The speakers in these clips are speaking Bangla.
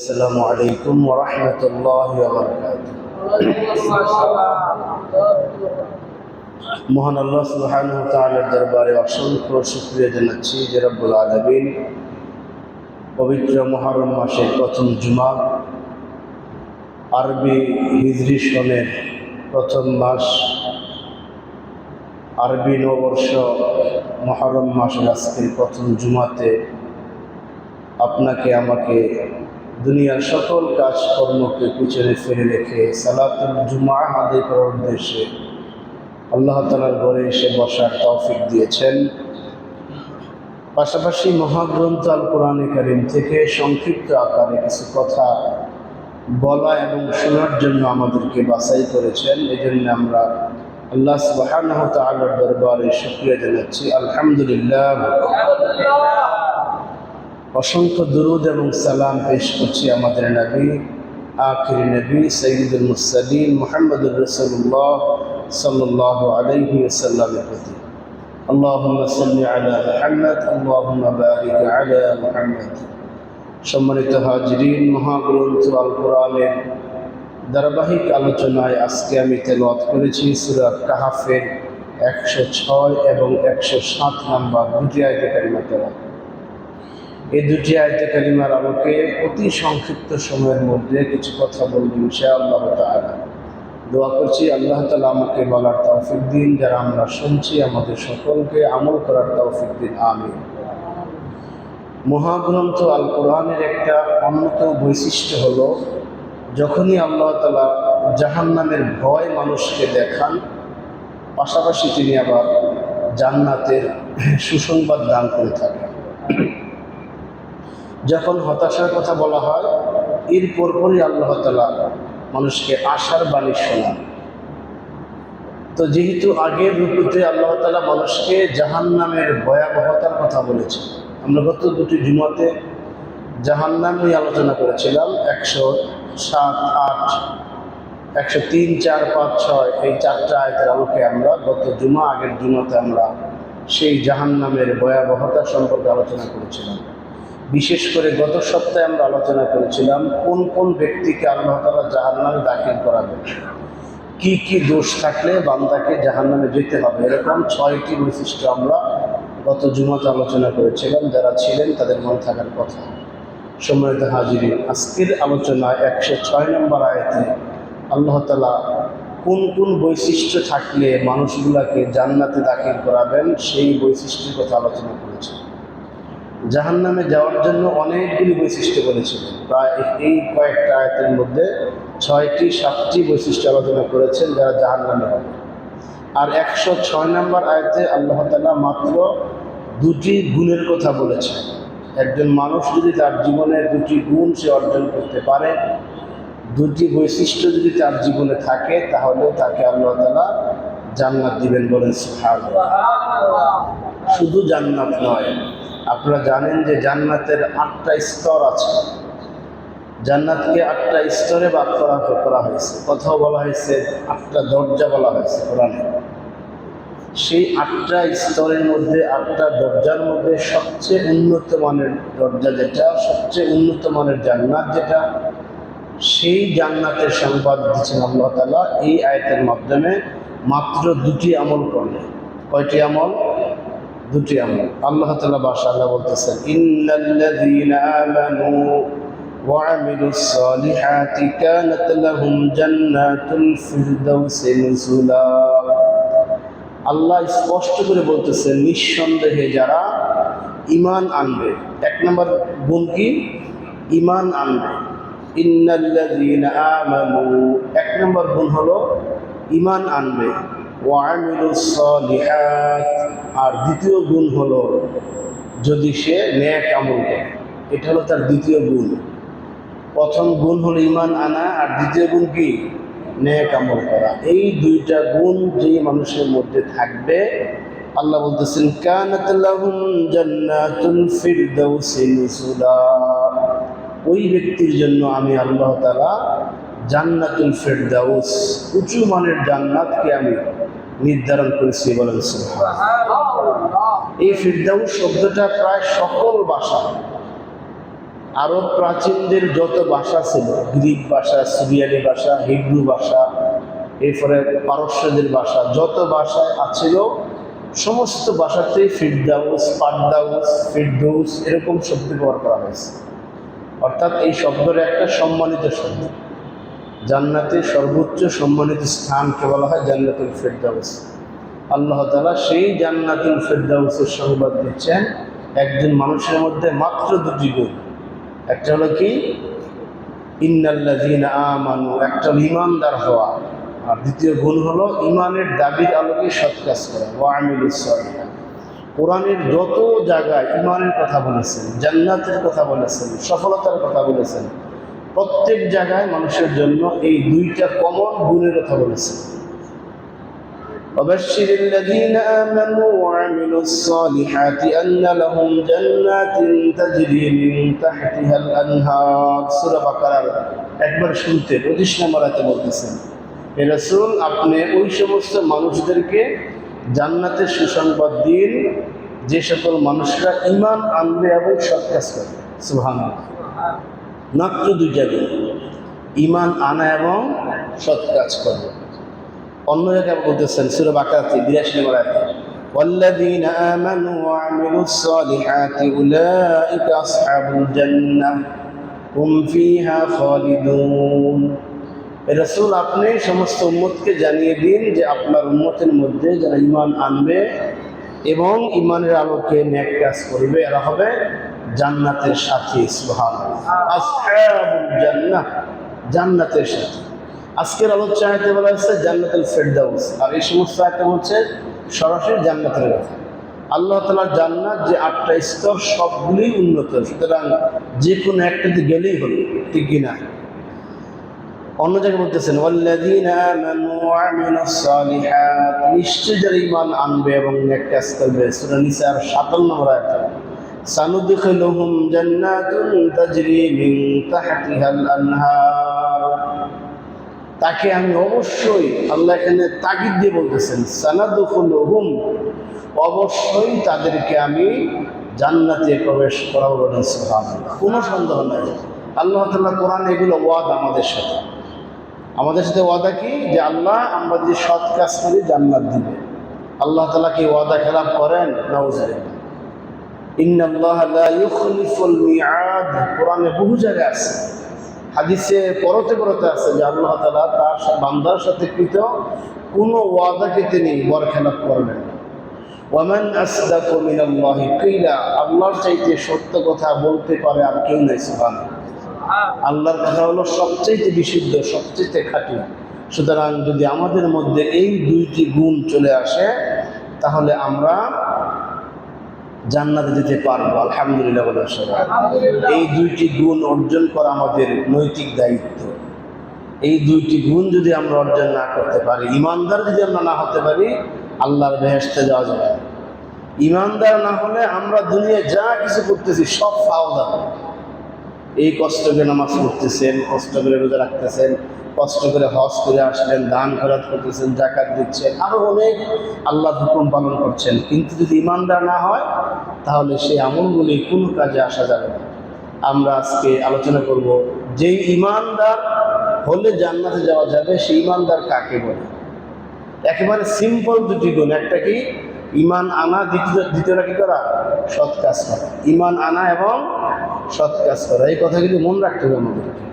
السلام عليكم ورحمة الله وبركاته মহান আল্লাহ সুবহানাহু ওয়া তাআলার দরবারে অসংখ্য শুকরিয়া জানাচ্ছি যে রব্বুল আলামিন পবিত্র মুহররম মাসের প্রথম জুমা, আরবি হিজরি সনের প্রথম মাস, আরবি নববর্ষ মুহররম মাসের আজকের প্রথম জুমাতে আপনাকে আমাকে দুনিয়ার সকল কাজকর্মকে পিছনে ফেলে রেখে সালাতুল জুমা আদায় করার উদ্দেশ্যে আল্লাহ তাআলার ঘরে এসে বসার তৌফিক দিয়েছেন। পাশাপাশি মহাগ্রন্থ আল কোরআনে কারীম থেকে সংক্ষিপ্ত আকারে কিছু কথা বলা এবং শোনার জন্য আমাদেরকে বাছাই করেছেন। এজন্য আমরা আল্লাহ সুবহানাহু ওয়া তাআলার দরবারে শুকরিয়া জানাচ্ছি। আলহামদুলিল্লাহ। অসংখ্য দুরুদ এবং সালাম পেশ করছি আমাদের নবী, আখিরি নবী, সাইয়্যিদুল মুরসালিন মুহাম্মদুর রাসূলুল্লাহ সাল্লাল্লাহু আলাইহি ওয়াসাল্লামের প্রতি। আল্লাহুম্মা সাল্লি আলা মুহাম্মদ, আল্লাহুম্মা বারিক আলা মুহাম্মদ। সম্মানিত হাজিরিন, মহাগ্রন্থ আল কোরআনের ধারাবাহিক আলোচনায় আজকে আমি তেলাওয়াত করেছি সূরা কাহফের 106 এবং 107 নম্বর দুটি আয়াতে কারিমা তেলাওয়াত। এই দুটি আয়াতে কারিমার আলোকে অতি সংক্ষিপ্ত সময়ের মধ্যে কিছু কথা বলব ইনশাআল্লাহ তাআলা। দোয়া করছি আল্লাহ তাআলা আমাকে বলার তৌফিক দিন, যারা আমরা শুনছি আমাদের সকলকে আমল করার তৌফিক দিন, আমিন। মহাগ্রন্থ আল কোরআনের একটা অন্যতম বৈশিষ্ট্য হলো, যখনই আল্লাহ তাআলা জাহান্নামের ভয় মানুষকে দেখান, পাশাপাশি তিনি আবার জান্নাতের সুসংবাদ দান করে থাকেন। যখন হতাশার কথা বলা হয়, এর পরপরই আল্লাহ তাআলা মানুষকে আশার বাণী শোনান। তো যেহেতু আগের রূপতে আল্লাহ তাআলা মানুষকে জাহান্নামের ভয়াবহতার কথা বলেছেন, আমরা গত দুটি জুমাতে জাহান্নাম নিয়ে আলোচনা করেছিলাম। 107, 8, 103, 4, 5, 6 এই চারটা আয়াতের আলোকে আমরা গত জুমা, আগের জুমাতে আমরা সেই জাহান্নামের ভয়াবহতা সম্পর্কে আলোচনা করেছিলাম। বিশেষ করে গত সপ্তাহে আমরা আলোচনা করেছিলাম কোন কোন ব্যক্তিকে আল্লাহ তাআলা জাহান্নামে দাখিল করাবেন, কি কি দোষ থাকলে বান্দাকে জাহান্নামে যেতে হবে। এরকম 6টি বৈশিষ্ট্য আমরা গত জুমাতে আলোচনা করেছিলাম। যারা ছিলেন তাদের মনে থাকার কথা। সম্মানিত হাজিরিন, আজকের আলোচনায় 106 নম্বর আয়াতে আল্লাহ তাআলা কোন কোন বৈশিষ্ট্য থাকলে মানুষগুলাকে জান্নাতে দাখিল করাবেন সেই বৈশিষ্ট্যের কথা আলোচনা করেছেন। জাহান্নামে যাওয়ার জন্য অনেকগুলি বৈশিষ্ট্য বলেছিলেন। প্রায় এই কয়েকটা আয়াতের মধ্যে 6টি 7টি বৈশিষ্ট্য আলোচনা করেছেন যারা জাহান্নামে হবে। আর 106 নম্বর আয়াতে আল্লাহ তাআলা মাত্র 2টি গুণের কথা বলেছেন। একজন মানুষ যদি তার জীবনে 2টি গুণ সে অর্জন করতে পারে, 2টি বৈশিষ্ট্য যদি তার জীবনে থাকে, তাহলে তাকে আল্লাহ তাআলা জান্নাত দিবেন। বলেন সুবহানাল্লাহ। শুধু জান্নাত নয়, আপনারা জানেন যে জান্নাতের 8টা স্তর আছে। জান্নাতকে 8টা স্তরে ভাগ করা হয়েছে। কোথাও বলা হয়েছে 8টা দরজা বলা হয়েছে কোরআনে। সেই 8টা স্তরের মধ্যে, 8টা দরজার মধ্যে সবচেয়ে উন্নত মানের দরজা যেটা, সবচেয়ে উন্নত মানের জান্নাত যেটা, সেই জান্নাতের সংবাদ দিচ্ছেন আল্লাহ তাআলা এই আয়াতের মাধ্যমে। মাত্র 2টি আমল করলে। কয়টি আমল? 2টি আমল। আল্লাহ তাআলা বাশাআল্লাহ বলতেছেন, ইন্নাল্লাযীনা আমানু ওয়া আমিলুস সালিহাতি কানাত লাহুম জান্নাতুল ফিরদাউসি নুজুলা। আল্লাহ স্পষ্ট করে বলতেছেন, নিঃসন্দেহে যারা ঈমান আনবে। 1 নম্বর গুণ কি? ঈমান আনবে। ইন্নাল্লাযীনা আমানু, 1 নম্বর গুণ হলো ঈমান আনবে। ওয়া আমিলুস সালিহাত, আর দ্বিতীয় গুণ হলো যদি সে নেক আমল করে। এটা হলো তার দ্বিতীয় গুণ। প্রথম গুণ হলো ঈমান আনা, আর দ্বিতীয় গুণ কি? নেক আমল করা। এই 2টা গুণ যে মানুষের মধ্যে থাকবে, আল্লাহ বলতেছেন কানাত লাহুম জান্নাতুল ফিরদাউসি নুজুলা, ওই ব্যক্তির জন্য আমি আল্লাহ তাআলা জান্নাতুল ফিরদাউস, উঁচু মানের জান্নাতকে আমি নির্ধারণ করেছি। বলেন সুবহানাল্লাহ। এই ফিরদাউস শব্দটা প্রায় সকল ভাষা আরব প্রাচীনদের যত ভাষা ছিল, গ্রিক ভাষা, সিরিয়ানি ভাষা, হিব্রু ভাষা, এরপরে পারস্যদের ভাষা, যত ভাষায় আছিল সমস্ত ভাষাতেই ফিরদাউস, পারদাউস, ফিরদৌস এরকম শব্দ ব্যবহার করা হয়েছে। অর্থাৎ এই শব্দের একটা সম্মানিত শব্দ। জান্নাতের সর্বোচ্চ সম্মানিত স্থানকে বলা হয় জান্নাতুল ফিরদাউস। আল্লাহ তাআলা সেই জান্নাতুল ফিরদাউসের সংবাদ দিচ্ছেন একজন মানুষের মধ্যে মাত্র দুটি গুণ। একটা হলো কি, ইন্নাল্লাযীনা আমানু, একটা হলো ঈমানদার হওয়া, আর দ্বিতীয় গুণ হলো ঈমানের দাবির আলোকে সৎ কাজ করা, ওয়া আমিলুস সালিহাত। কোরআনের যত জায়গায় ঈমানের কথা বলেছেন, জান্নাতের কথা বলেছেন, সফলতার কথা বলেছেন, প্রত্যেক জায়গায় মানুষের জন্য এই দুইটা কমন গুণের কথা বলেছেন। وبشر الذين آمنوا وعملوا الصالحات أن لهم جنات تجري من تحتها الأنهار। সূরা বাকারার একবার শুনতে 25 নম্বর আয়াতে বলতেছেন, হে রাসূল আপনি ওই সমস্ত মানুষদেরকে জান্নাতের সুসংবাদ দিন যে সকল মানুষরা ঈমান আনবে এবং সৎ কাজ করবে। সুবহানাল্লাহ। মাত্র দুইটা গুণ, ঈমান আনা এবং সৎ কাজ করবে। অন্য জায়গায় বলতেছেন সূরা বাকারাতে 82 নম্বর আয়াতে, ওয়াল্লাযীনা আমানু ওয়া আমিলুস সালিহাতি উলাইকা আসহাবুল জান্নাহ হুম ফিহা খালিদুন। রাসূল আপনি সমস্ত উম্মতকে জানিয়ে দিন যে আপনার উম্মতের মধ্যে যারা ঈমান আনবে এবং ঈমানের আলোকে নেক কাজ করবে এরা হবে জান্নাতের সাথী। সুবহানাল্লাহ। আসহাবুল জান্নাহ, জান্নাতের সাথী। আজকের আলোচ্য আয়াতে বলা হচ্ছে জান্নাতুল ফিরদাউস, আর এই সমস্ত আয়াতে হচ্ছে সরাসরি জান্নাতের কথা। আল্লাহ তাআলার জান্নাত যে 8টা স্তর সবগুলোই উন্নত, সুতরাং যে কোনো একটাতে গেলেই হলো, ঠিক কিনা? অন্য জায়গায় বলতেছেন ওয়াল্লাযীনা আমানু ওয়া আমিলুস সালিহাত, নিশ্চয় যারা ঈমান আনবে এবং নেক কাজ করবে। সূরা নিসার 57 নম্বর আয়াত, সানুদখিলুহুম জান্নাতুন তাজরি মিন তাহতিহাল আনহার, তাকে আমি অবশ্যই, আল্লাহ এখানে তাগিদ দিয়ে বলতেছেন সানাদখুলুহুম, অবশ্যই তাদেরকে আমি জান্নাতে প্রবেশ করাবো। সুবহানাল্লাহ। কোনো সন্দেহ নাই। আল্লাহ তাআলা কোরআনে এগুলো ওয়াদা আমাদের সাথে ওয়াদা কি, যে আল্লাহ আমরা যদি সৎ কাজ করি জান্নাত দিবে। আল্লাহ তাআলা কি ওয়াদা খেলাপ করেন? নাউযুবিল্লাহ। ইন্নাল্লাহা লা ইউখলিফুল মিআদ, কোরআনে বহু জায়গায় আছে, হাদিসে পরতে আছে যে আল্লাহ তাআলা তার বান্দার সাথে কৃত কোনো ওয়াদাকে তিনি বরখেলাপ করবেন না। ওয়ামান আসদাকু মিনাল্লাহি কিলা, আল্লাহর চাইতে সত্য কথা বলতে পারে আর কেউ নাই। সুবহানাল্লাহ। আল্লাহর কথা হলো সবচেয়ে বিশুদ্ধ, সবচেয়ে খাঁটি। সুতরাং যদি আমাদের মধ্যে এই দুইটি গুণ চলে আসে তাহলে আমরা জান্নাতে যেতে পারবো। আলহামদুলিল্লাহ বলেন সবাই। এই দুইটি গুণ অর্জন করা আমাদের নৈতিক দায়িত্ব। এই দুইটি গুণ যদি আমরা অর্জন না করতে পারি, ঈমানদার যদি আমরা না হতে পারি, আল্লাহর বেহেশতে যাওয়া যাবে না। ঈমানদার না হলে আমরা দুনিয়ায় যা কিছু করতেছি সব ফাও যাবে। এই কষ্ট করে নামাজ পড়তেছেন, কষ্ট করে রোজা রাখতেছেন, কষ্ট করে হজ করে আসলেন, দান খরচ করতেছেন, যাকাত দিচ্ছেন, আরো অনেক আল্লাহর হুকুম পালন করছেন, কিন্তু যদি ঈমানদার না হয় তাহলে সেই আমলগুলি কোনো কাজে আসা যাবে না। আমরা আজকে আলোচনা করব যেই ঈমানদার হলে জান্নাতে যাওয়া যাবে সেই ঈমানদার কাকে বলে। একেবারে সিম্পল দুটি গুণ, একটা কি ঈমান আনা, দ্বিতীয়টা কি করা, সৎ কাজ করা। ঈমান আনা এবং সৎ কাজ করা, এই কথাগুলি মনে রাখতে হবে আমাদেরকে।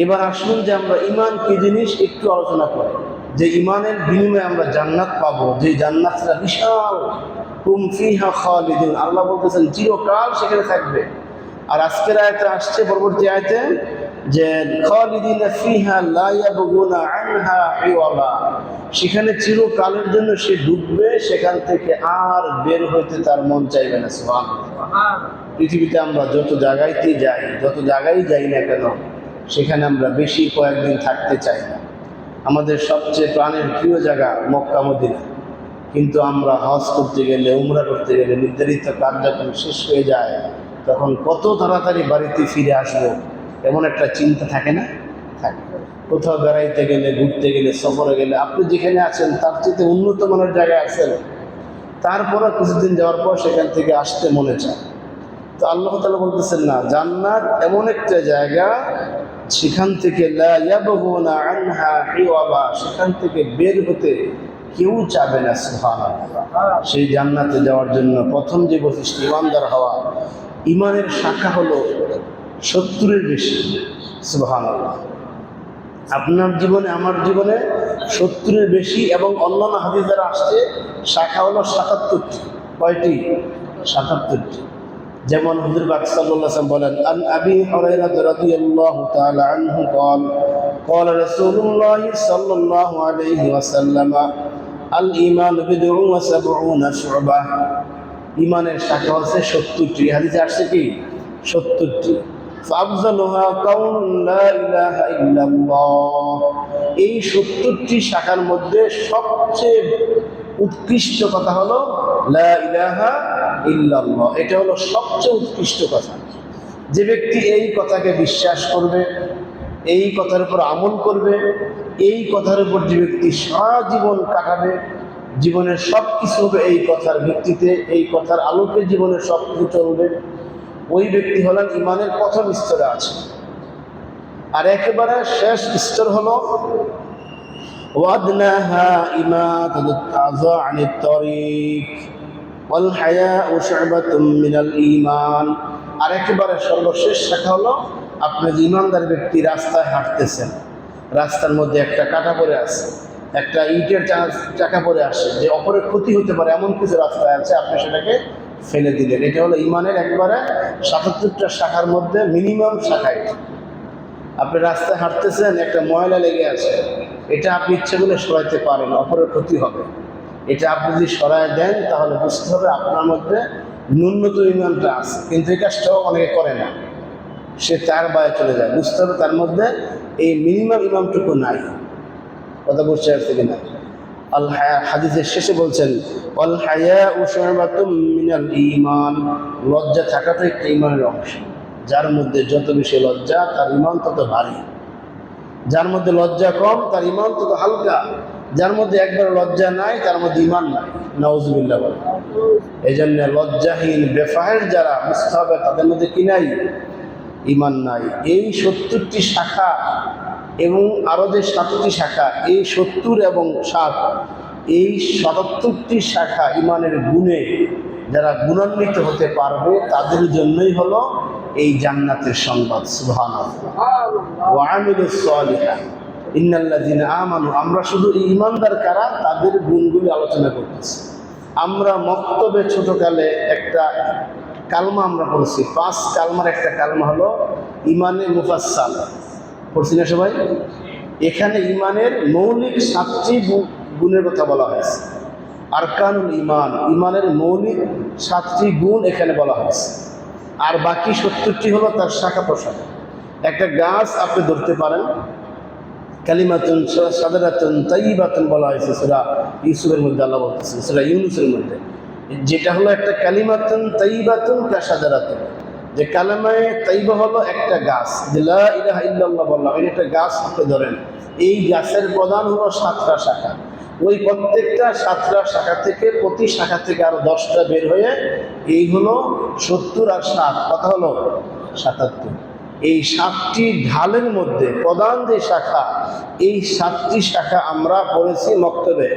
এবার আসুন যে আমরা ঈমান কি জিনিস একটু আলোচনা করি, যে ঈমানের বিনিময়ে আমরা জান্নাত পাবো, যে জান্নাতটা বিশাল, হুম ফিহা খালিদুন, আল্লাহ বলতেছেন চিরকাল সেখানে থাকবে। আর আজকের আয়াতে আসছে, পরবর্তী আয়াতে, যে খালিদিনা ফিহা লা ইয়াবগুনা আনহা হিওয়ালা, সেখানে চিরকালের জন্য সে ডুববে, সেখান থেকে আর বের হইতে তার মন চাইবে না। সুবহানাল্লাহ। পৃথিবীতে আমরা যত জায়গায়তেই যাই, যত জায়গায় যাই না কেন, সেখানে আমরা বেশি কয়েকদিন থাকতে চাই না। আমাদের সবচেয়ে প্রাণের প্রিয় জায়গা মক্কা মদিনা, কিন্তু আমরা হজ করতে গেলে, উমরা করতে গেলে নির্ধারিত কার্যক্রম শেষ হয়ে যায়, তখন কত তাড়াতাড়ি বাড়িতে ফিরে আসবো এমন একটা চিন্তা থাকে না? থাকে। কোথাও বেড়াইতে গেলে, ঘুরতে গেলে, সফরে গেলে, আপনি যেখানে আছেন তার চেয়ে উন্নত মানের জায়গায় আছেন, তারপরে কিছুদিন যাওয়ার পর সেখান থেকে আসতে মনে চায়। তো আল্লাহ তাআলা বলতেছেন না, জান্নাত এমন একটা জায়গা সেখান থেকে লা ইয়াবগুনা আনহা হিওয়াবা, সেখান থেকে বের হতে কেউ চাবে না। সুবহানাল্লাহ। সেই জান্নাতে যাওয়ার জন্য প্রথম যে বৈশিষ্ট্য ইমানদার হওয়া, ইমানের শাখা হলো 70-এর বেশি। সুবহানাল্লাহ। আপনার জীবনে আমার জীবনে 70-এর বেশি, এবং অন্যান্য হাদিস দ্বারা আসছে শাখা হলো 77টি। কয়টি? 77টি। যেমন হুজুর পাক সাল্লাল্লাহু আলাইহি ওয়াসাল্লাম বলেন, আন আবি হুরায়রা রাদিয়াল্লাহু তাআলা আনহু قال قال رسول الله صلى الله عليه وسلم الإيمان بضع وسبعون شعبة। ইমানের শাখা হচ্ছে 70টি। হাদিসে আসছে কি? 70টি। ফাফজালুহা কাউলু লা ইলাহা ইল্লাল্লাহ। এই 70টি শাখার মধ্যে সবচেয়ে উৎকৃষ্ট কথা হলো লা ইলাহা ইল্লাল্লাহ। এটা হলো সবচেয়ে উৎকৃষ্ট কথা। যে ব্যক্তি এই কথাকে বিশ্বাস করবে, এই কথার উপর আমল করবে, এই কথার উপর যে ব্যক্তি সারা জীবন কাটাবে, জীবনের সব কিছু হবে এই কথার ভিত্তিতে, এই কথার আলোকে জীবনের সব কিছু চলবে, ওই ব্যক্তি হলেন ইমানের প্রথম স্তরে আছে। আর একেবারে শেষ স্তর হলো ওয়াদনাহা ইমাতাতুত আযা আনিত তরিক ওয়াল হায়াউ শু'বাতুম মিনাল ঈমান। আর একেবারে সর্বশেষ শাখা হলো, আপনি যে ইমানদার ব্যক্তি রাস্তায় হাঁটতেছেন, রাস্তার মধ্যে একটা কাঁটা পড়ে আছে, একটা ইটের চাকা পড়ে আসে, যে অপরের ক্ষতি হতে পারে এমন কিছু রাস্তায় আছে, আপনি সেটাকে ফেলে দিলেন। এটা হলো ইমানের একবারে 77টা শাখার মধ্যে মিনিমাম শাখা। এটা আপনি রাস্তায় হাঁটতেছেন, একটা ময়লা লেগে আছে, এটা আপনি ইচ্ছে করলে সরাইতে পারেন, অপরের ক্ষতি হবে। এটা আপনি যদি সরাই দেন তাহলে বুঝতে হবে আপনার মধ্যে ন্যূনতম ইমানটা আছে। কিন্তু এই কাজটাও অনেকে করে না, সে তার বায়ে চলে যায়। বুঝতে হবে তার মধ্যে এই মিনিমাম ইমানটুকু নাই। কথা বুঝতে পারছে কিনা? আল হায়া, হাদিসের শেষে বলছেন আল হায়াউ শু'বাতুম মিনাল ঈমান। লজ্জা থাকাটা একটা ইমানের অংশ। যার মধ্যে যত বেশি লজ্জা, তার ইমান তত ভারী। যার মধ্যে লজ্জা কম, তার ইমান তত হালকা। যার মধ্যে একবার লজ্জা নাই, তার মধ্যে ইমান নাই। নাউজুবিল্লাহ বলেন। এই জন্য লজ্জাহীন বেফাহের যারা, বুঝতে হবে তাদের মধ্যে কি নাই? ইমান নাই। এই 70টি শাখা এবং আরও যে 7টি শাখা, এই 70 এবং 7, এই 77টি শাখা ইমানের গুণে যারা গুণান্বিত হতে পারবে, তাদের জন্যই হলো এই জান্নাতের সংবাদ। সুবহানাল্লাহ। ওয়া আমিলুস সালিহাত ইন্নাল্লাযিনা আমানু। আমরা শুধু ঈমানদার কারা, তাদের গুণগুলি আলোচনা করতেছি। আমরা মক্তবে ছোটকালে একটা কালমা আমরা পড়ছি, 5 কালমার একটা কালমা হলো ইমানে মুফাসসাল। পড়ছি না সবাই? এখানে ইমানের মৌলিক 7টি গুণের কথা বলা হয়েছে। আরকানুল ইমান, ইমানের মৌলিক 7টি গুণ এখানে বলা হয়েছে। আর বাকি 70টি হলো তার শাখা প্রশাখা। একটা গাছ আপনি ধরতে পারেন, কালিমাতুন শাজারাতুন তাইয়্যিবাতুন বলা হয়েছে সূরা ইউসুফের মধ্যে। আল্লাহ বলতেছেন সূরা ইউনূসের মধ্যে, যেটা হলো একটা কালিমাতুন তাইয়্যিবাতুন কাশাজারাতুন, যে কালেমায়ে তাইয়্যিবা হলো একটা গাছ, যে লা ইলাহা ইল্লাল্লাহ বললাম, এটা একটা গাছ আপনি ধরেন। এই গাছের প্রধান হলো 7টা শাখা। ওই প্রত্যেকটা 7টা শাখা থেকে, প্রতি শাখা থেকে আরো 10টা বের হয়ে এই হলো 70 আর 7, কথা হলো 77। এই 7টি ঢালের মধ্যে প্রধান যে শাখা, এই 7টি শাখা আমরা পড়েছি মক্তবে।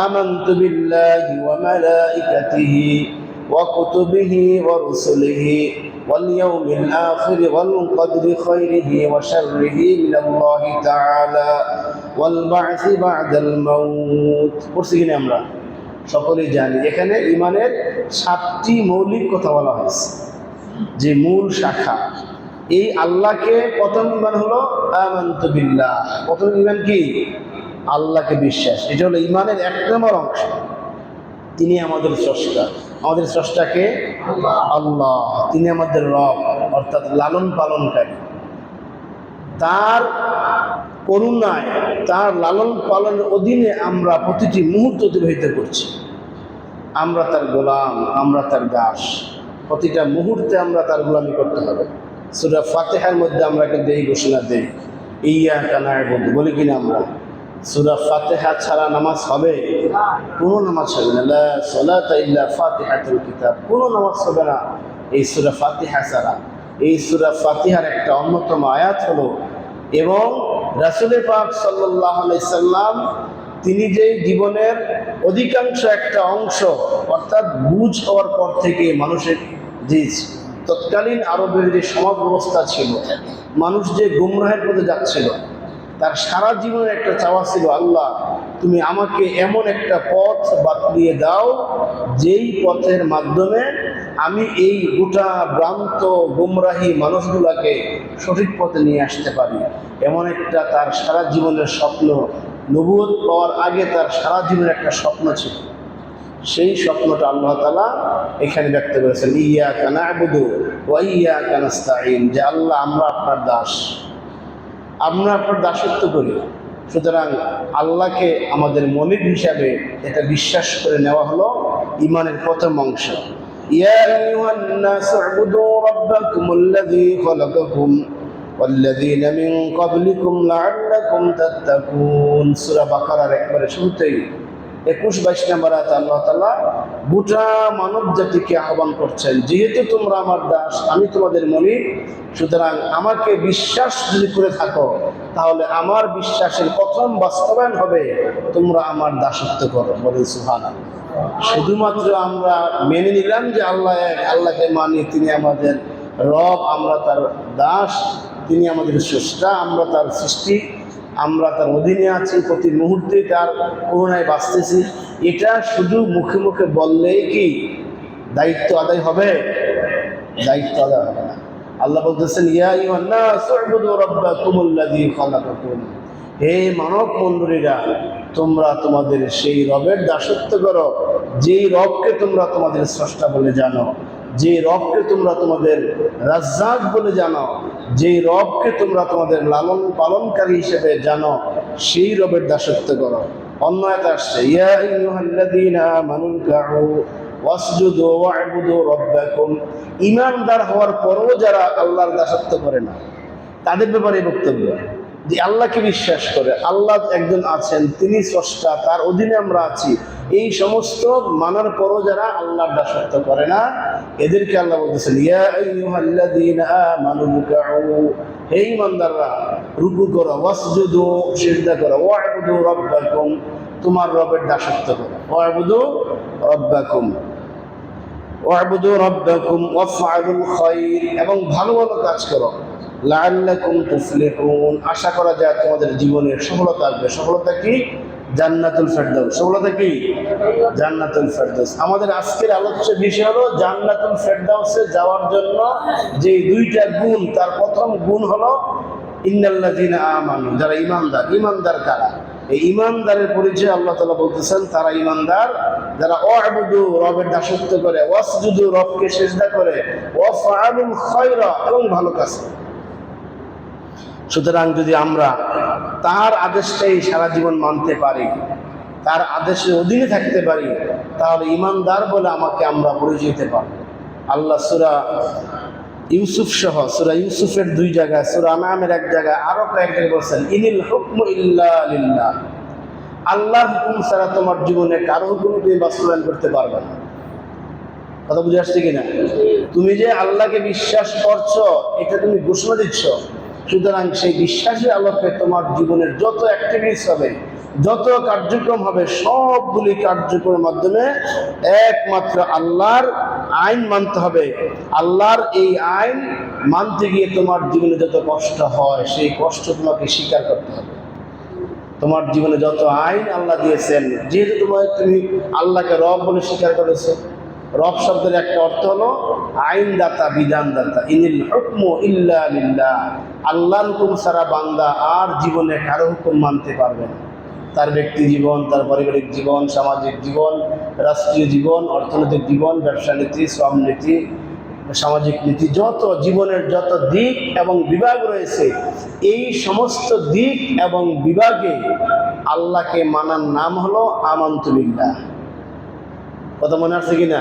আমানতু বিল্লাহি ওয়া মালাইকাতিহি ওয়া কুতুবিহি ওয়া রুসুলিহি ওয়াল ইয়াউমিল আখির ওয়াল কদরি খাইরিহি ওয়া শাররিহি মিনাল্লাহি তাআলা ওয়াল বা'সি বা'দাল মাউত। পড়ছি কিনা আমরা? সকলেই জানি। এখানে ইমানের 7টি মৌলিক কথা বলা হয়েছে, যে মূল শাখা। এই আল্লাহকে প্রথম ইমান হলো আমানতু বিল্লাহ। প্রথম ইমান কি? আল্লাহকে বিশ্বাস। এটা হলো ইমানের 1 নম্বর অংশ। তিনি আমাদের স্রষ্টা। আমাদের স্রষ্টাকে আল্লাহ, তিনি আমাদের রব, অর্থাৎ লালন পালনকারী। তার করুণায়, তার লালন পালনের অধীনে আমরা প্রতিটি মুহূর্ত অতিবাহিত করছি। আমরা তার গোলাম, আমরা তার দাস। প্রতিটা মুহূর্তে আমরা তার গোলামি করতে হবে। সূরা ফাতিহার মধ্যে আমরা কিন্তু এই ঘোষণা দেই, ইয়্যাকা না'বুদু, বলি কিনা আমরা? সূরা ফাতিহা ছাড়া নামাজ হবে? কোনো নামাজ হবে না। লা সালাতা ইল্লা ফাতিহাতুল কিতাব, কোনো নামাজ হবে না এই সূরা ফাতিহা ছাড়া। এই সূরা ফাতিহার একটা অন্যতম আয়াত হলো, এবং রাসূল পাক সাল্লাল্লাহু আলাইহি সাল্লাম তিনি যে জীবনের অধিকাংশ একটা অংশ, অর্থাৎ বুঝ হওয়ার পর থেকে মানুষের যে তৎকালীন আরবের যে সমাজ ব্যবস্থা ছিল, মানুষ যে গুমরাহের পথে যাচ্ছিল, তার সারা জীবনের একটা চাওয়া ছিল, আল্লাহ তুমি আমাকে এমন একটা পথ বাতলিয়ে দাও যেই পথের মাধ্যমে আমি এই গোটা ভ্রান্ত গুমরাহী মানুষগুলাকে সঠিক পথে নিয়ে আসতে পারি। এমন একটা তার সারা জীবনের স্বপ্ন, নবুয়ত পাওয়ার আগে তার সারা জীবনের একটা স্বপ্ন ছিল। সেই স্বপ্নটা আল্লাহ তাআলা এখানে ব্যক্ত করেছেন, ইয়্যাকা না'বুদু ওয়া ইয়্যাকা নাস্তাঈন, যে আল্লাহ আমরা আপনার দাস, আমরা আপনার দাসত্ব করি। সুতরাং আল্লাহকে আমাদের মনিব হিসাবে এটা বিশ্বাস করে নেওয়া হলো ঈমানের প্রথম অংশ। ইয়া আইয়ুহান নাসু উ'বুদু রাব্বাকুমুল্লাযী খালাকাকুম ওয়াল্লাযীনা মিন ক্বাবলিকুম লা'আল্লাকুম তাত্তাকুন। সূরা বাকারার একবারে শুরুতেই 21-22 নম্বর আয়াতে আল্লাহ তাআলা গোটা মানব জাতিকে আহ্বান করছেন, যেহেতু তোমরা আমার দাস, আমি তোমাদের মনিব, সুতরাং আমাকে বিশ্বাস যদি করে থাকো তাহলে আমার বিশ্বাসের প্রথম বাস্তবায়ন হবে তোমরা আমার দাসত্ব করো। বলেন সুবহানাল্লাহ। শুধুমাত্র আমরা মেনে নিলাম যে আল্লাহ এক, আল্লাহকে মানি, তিনি আমাদের রব, আমরা তার দাস, তিনি আমাদের স্রষ্টা, আমরা তার সৃষ্টি, আমরা তার অধীনে আছি, প্রতি মুহূর্তে তার করুণায় বাঁচতেছি, এটা শুধু মুখে মুখে বললেই কি দায়িত্ব আদায় হবে? দায়িত্ব আদায় হবে না। আল্লাহ বলতেছেন, ইয়া আইয়ুহান নাসু উ'বুদু রাব্বাকুমুল্লাযী খালাকাকুম, হে মানব মণ্ডলীরা, তোমরা তোমাদের সেই রবের দাসত্ব করো যেই রবকে তোমরা তোমাদের স্রষ্টা বলে জানো, যে রবকে তোমরা তোমাদের রাজ্জাক বলে জানো, যেই রবকে তোমরা তোমাদের লালন পালনকারী হিসেবে জানো, সেই রবের দাসত্ব করো। অন্য আয়াতে আসছে, ইয়া আইয়ুহাল্লাযীনা আমানু রকাউ ওয়াসজুদু ওয়া'বুদু রাব্বাকুম। ঈমানদার হওয়ার পরেও যারা আল্লাহর দাসত্ব করে না, তাদের ব্যাপারে বক্তব্য যে আল্লাহকে বিশ্বাস করে, আল্লাহ একজন আছেন, তিনি স্রষ্টা, তার অধীনে আমরা আছি, এই সমস্ত মানার পরও যারা আল্লাহর দাসত্ব করে না, এদেরকে আল্লাহ বলতেছেন, ইয়া আইয়ুহাল্লাযীনা আমানু রকাউ, হে ঈমানদাররা রুকু করো, ওয়াসজুদু সিজদা করো, ওয়া'বুদু রাব্বাকুম, তোমার রবের দাসত্ব করো, ওয়া'বুদু রাব্বাকুম ওয়া'বুদু রাব্বাকুম ওয়াফআলুল খায়র, এবং ভালো ভালো কাজ করো, লাআল্লাকুম তুফলিহুন, আশা করা যায় তোমাদের জীবনের সফলতা আসবে। সফলতা কি? জান্নাতুল ফেরদাউস। সফলতা কি? জান্নাতুল ফেরদাউস। আমাদের আজকের আলোচ্য বিষয় হলো জান্নাতুল ফেরদাউসে যাওয়ার জন্য যে দুইটা গুণ, তার প্রথম গুণ হলো ইন্নাল্লাযীনা আমানু, যারা ঈমানদার। ঈমানদার কারা? এই ঈমানদারের পরিচয় আল্লাহ তাআলা বলতেছেন, তারা ঈমানদার যারা ওয়া'বুদু, রবের দাসত্ব করে, ওয়াসজুদু, রবকে সিজদা করে, ওয়াফআলুল খায়রা, এবং ভালো কাজ। সুতরাং যদি আমরা তার আদেশটাই সারা জীবন মানতে পারি, তার আদেশের অধীনে থাকতে পারি, তাহলে ঈমানদার বলে আমরা পরিচয় দিতে পারব। আল্লাহ সূরা ইউসুফ সহ সূরা ইউসুফের 2 জায়গায়, সূরা আনআমের 1 জায়গায়, আরো কয়েক জায়গায় বলেছেন, ইনিল হুকমু ইল্লা লিল্লাহ, আল্লাহর হুকুম ছাড়া তোমার জীবনে কারো হুকুম তুমি বাস্তবায়ন করতে পারবে না। কথা বুঝে আসছে কিনা? তুমি যে আল্লাহকে বিশ্বাস করছো, এটা তুমি ঘোষণা দিচ্ছ, সুতরাং সেই বিশ্বাসের আলোকে তোমার জীবনের যত অ্যাক্টিভিটিস হবে, যত কার্যক্রম হবে, সবগুলি কার্যক্রমের মাধ্যমে একমাত্র আল্লাহর আইন মানতে হবে। আল্লাহর এই আইন মানতে গিয়ে তোমার জীবনে যত কষ্ট হয়, সেই কষ্ট তোমাকে স্বীকার করতে হবে। তোমার জীবনে যত আইন আল্লাহ দিয়েছেন, যেহেতু তুমি আল্লাহকে রব বলে স্বীকার করেছো, রব শব্দের একটা অর্থ হলো আইনদাতা, বিধানদাতা। ইনিল হুকমু ইল্লা লিল্লাহ, আল্লাহর হুকুম ছাড়া বান্দা আর জীবনে কারো হুকুম মানতে পারবে না। তার ব্যক্তি জীবন, তার পারিবারিক জীবন, সামাজিক জীবন, রাষ্ট্রীয় জীবন, অর্থনৈতিক জীবন, ব্যবসা নীতি, শ্রম নীতি, সামাজিক নীতি, যত জীবনের যত দিক এবং বিভাগ রয়েছে, এই সমস্ত দিক এবং বিভাগে আল্লাহকে মানার নাম হলো আমানতু বিল্লাহ। কথা মনে আছে কিনা?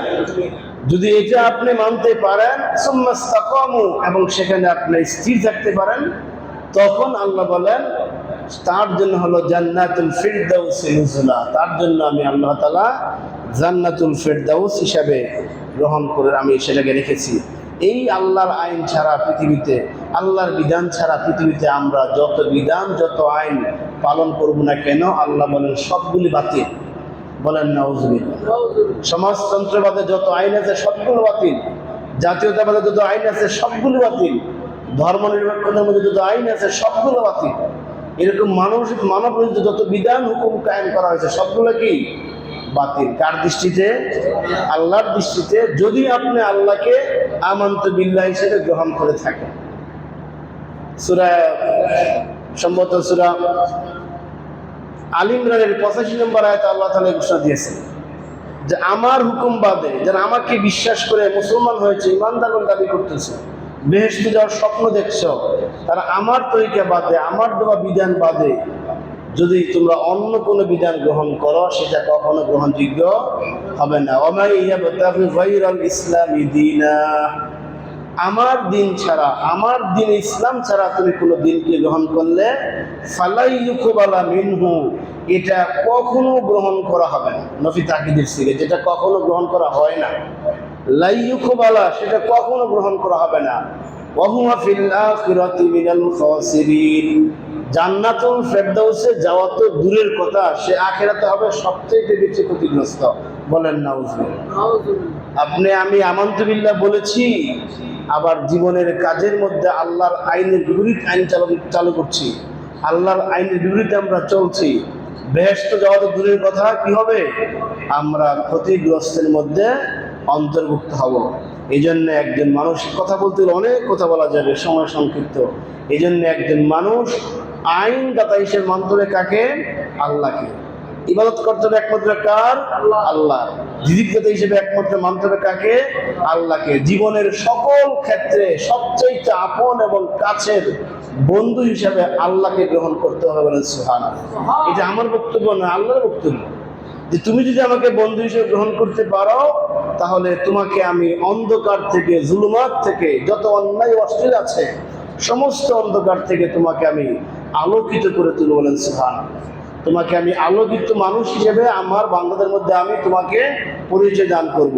যদি এটা আপনি মানতে পারেন, সুম্মা ইসতাকামু, এবং সেখানে আপনি স্থির থাকতে পারেন, তখন আল্লাহ বলেন তার জন্য হলো জান্নাতুল ফিরদাউস নুজুলা, তার জন্য আমি আল্লাহ তাআলা জান্নাতুল ফিরদাউস হিসাবে গ্রহণ করে আমি সেটাকে রেখেছি। এই আল্লাহর আইন ছাড়া পৃথিবীতে, আল্লাহর বিধান ছাড়া পৃথিবীতে আমরা যত বিধান যত আইন পালন করব না কেন, আল্লাহ বলেন সবগুলি বাতিল। বলেন নাউজুবিল্লাহ। সমাজতন্ত্রবাদে যত আইন আছে সবগুলো বাতিল, জাতীয়তাবাদে যত আইন আছে সবগুলো বাতিল, ধর্ম নিরপেক্ষতার মধ্যে যত আইন আছে সবগুলো বাতিল। এরকম মানব রচিত যত বিধান হুকুম কায়েম করা হয়েছে সবগুলো কি বাতিল। কার দৃষ্টিতে? আল্লাহর দৃষ্টিতে, যদি আপনি আল্লাহকে আমানতু বিল্লাহ হিসেবে গ্রহণ করে থাকেন। সূরা সম্ভবত সূরা আল ইমরানের 85 নম্বর আয়াতে আল্লাহ তাআলা ঘোষণা দিয়েছেন যে আমার হুকুম বাদে যারা আমাকে বিশ্বাস করে মুসলমান হয়েছে, ইমানদার দাবি করতেছে, বেহেশতে যাওয়ার স্বপ্ন দেখছো, তারা আমার তরিকা বাদে, আমার দেওয়া বিধান বাদে যদি তোমরা অন্য কোনো বিধান গ্রহণ করো সেটা কখনো গ্রহণযোগ্য হবে না। ওয়ামাই ইয়াবতাগি গায়রাল ইসলামি দীনা, আমার দিন ছাড়া, আমার দিন ইসলাম ছাড়া তুমি কোনো দিনকে গ্রহণ করলে ফালাই ইউকবালা মিনহু, এটা কখনো গ্রহণ করা হবে না। নফি তাকিদের সিগে, যেটা কখনো গ্রহণ করা হয় না, লাই ইউকবালা, সেটা কখনো গ্রহণ করা হবে না। ওয়া হুয়া ফিল আখিরাতি মিনাল খাসিরিন, জান্নাতুল ফেরদাউসে যাওয়া তো দূরের কথা, সে আখিরাতে হবে সবচেয়ে বেশি ক্ষতিগ্রস্ত। বলেন নাউজুবিল্লাহ। আপনি আমি আমানতু বিল্লাহ বলেছি, আবার জীবনের কাজের মধ্যে আল্লাহর আইনের বিপরীত আইন চালু করছি, আল্লাহর আইনের বিপরীতে আমরা চলছি, বেহেশতে যাওয়া তো দূরের কথা, কি হবে? আমরা ক্ষতিগ্রস্তের মধ্যে অন্তর্ভুক্ত হব। এই জন্য একজন মানুষ, কথা বলতে গেলে অনেক কথা বলা যাবে, সময় সংক্ষিপ্ত। এই জন্য একজন মানুষ আইনদাতা হিসেবে মানতে হবে কাকে? আল্লাহকে। ইবাদত করতে হবে একমাত্র কার? আল্লাহ। রিজিকদাতা হিসেবে একমাত্র মানতে হবে কাকে? আল্লাহকে। জীবনের সকল ক্ষেত্রে সবচেয়ে আপন এবং কাছের বন্ধু হিসাবে আল্লাহকে গ্রহণ করতে হবে। বলেন সুবহানাল্লাহ। এটা আমার বক্তব্য না, আল্লাহর বক্তব্য, যে তুমি যদি আমাকে বন্ধু হিসেবে গ্রহণ করতে পারো তাহলে তোমাকে আমি অন্ধকার থেকে, জুলুমাত থেকে, যত অন্যায় অশ্লীল আছে সমস্ত অন্ধকার থেকে তোমাকে আমি আলোকিত করে তুলব। বলেন সুবহানাল্লাহ। তোমাকে আমি আলোকিত মানুষ হিসেবে আমার বান্দাদের মধ্যে আমি তোমাকে পরিচয় দান করব।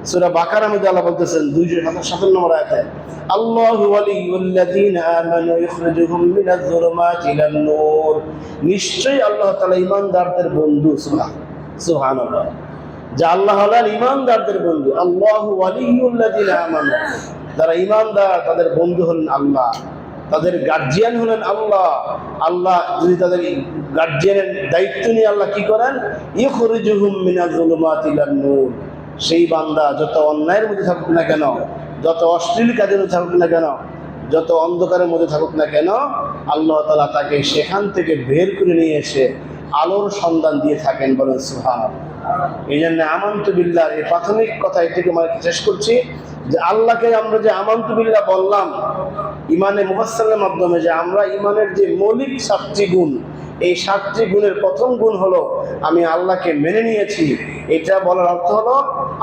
সূরা বাকারার মধ্যে আল্লাহ বলতেছেন 257 নম্বর আয়াতে, আল্লাহু ওয়ালিয়ুল্লাযীনা আমানু ইখরিজুহুম মিনাজ যুলুমাতি ইলান নূর, নিশ্চয়ই আল্লাহ তাআলা ঈমানদারদের বন্ধু। সুবহানাল্লাহ। যে আল্লাহ হলেন ঈমানদারদের বন্ধু। আল্লাহু ওয়ালিয়ুল্লাযীনা আমানু, যারা ঈমানদার তাদের বন্ধু হলেন আল্লাহ, তাদের গার্জিয়ান হলেন আল্লাহ। আল্লাহ যদি তাদের গার্জিয়ানের দায়িত্ব নিয়ে আল্লাহ কি করেন? ইখরিজুহুম মিনাজ যুলুমাতি ইলান নূর, সেই বান্দা যত অন্যায়ের মধ্যে থাকুক না কেন, যত অশ্লীল কাজের মধ্যে থাকুক না কেন, যত অন্ধকারের মধ্যে থাকুক না কেন, আল্লাহ তাআলা তাকে সেখান থেকে বের করে নিয়ে এসে আলোর সন্ধান দিয়ে থাকেন। বলেন সুবহানাল্লাহ। এই জন্য আমানতু বিল্লাহ এই প্রাথমিক কথা এটিকে মানে শেষ করছি, যে আল্লাহকে আমরা যে আমানতু বিল্লাহ বললাম ইমানে মুফাসসালের মাধ্যমে, যে আমরা ইমানের যে মৌলিক 7টি গুণ, এই 7টি গুণের প্রথম গুণ হলো আমি আল্লাহকে মেনে নিয়েছি। এটা বলার অর্থ হলো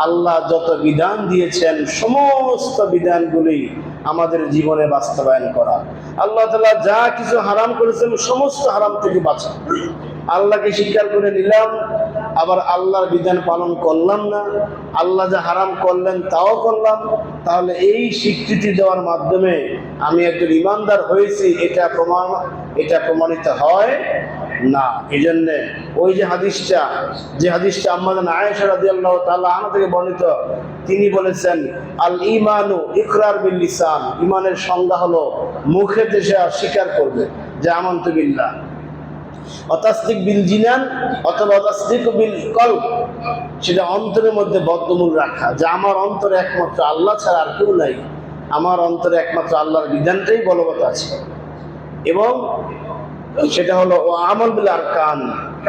আল্লাহ যত বিধান দিয়েছেন সমস্ত বিধানগুলি আমাদের জীবনে বাস্তবায়ন করা। আল্লাহ তাআলা যা কিছু হারাম করেছেন সমস্ত হারাম থেকে বাঁচা। আল্লাহকে স্বীকার করে নিলাম, আবার আল্লাহর বিধান পালন করলাম না, আল্লাহ যা হারাম করলেন তাও করলাম, তাহলে এই স্বীকৃতি দেওয়ার মাধ্যমে আমি একজন ইমানদার হয়েছি এটা প্রমাণিত হয় না। এই জন্যে ওই যে হাদিসটা আম্মা আয়েশা রাদিয়াল্লাহু তাআলা আনহা থেকে বর্ণিত, তিনি বলেছেন আল ঈমানু ইকরার বিল লিসান, ঈমানের সংজ্ঞা হলো মুখে সে স্বীকার করবে যে আমানতু বিল্লাহ, অতাসদিক বিল জিনান অথবা অতাসদিক বিল কলব, সেটা অন্তরের মধ্যে বদ্ধমূল রাখা, যে আমার অন্তরে একমাত্র আল্লাহ ছাড়া আর কেউ নাই, আমার অন্তরে একমাত্র আল্লাহর বিধানটাই বলবৎ আছে। এবং সেটা হলো ও আমল বিল আরকান,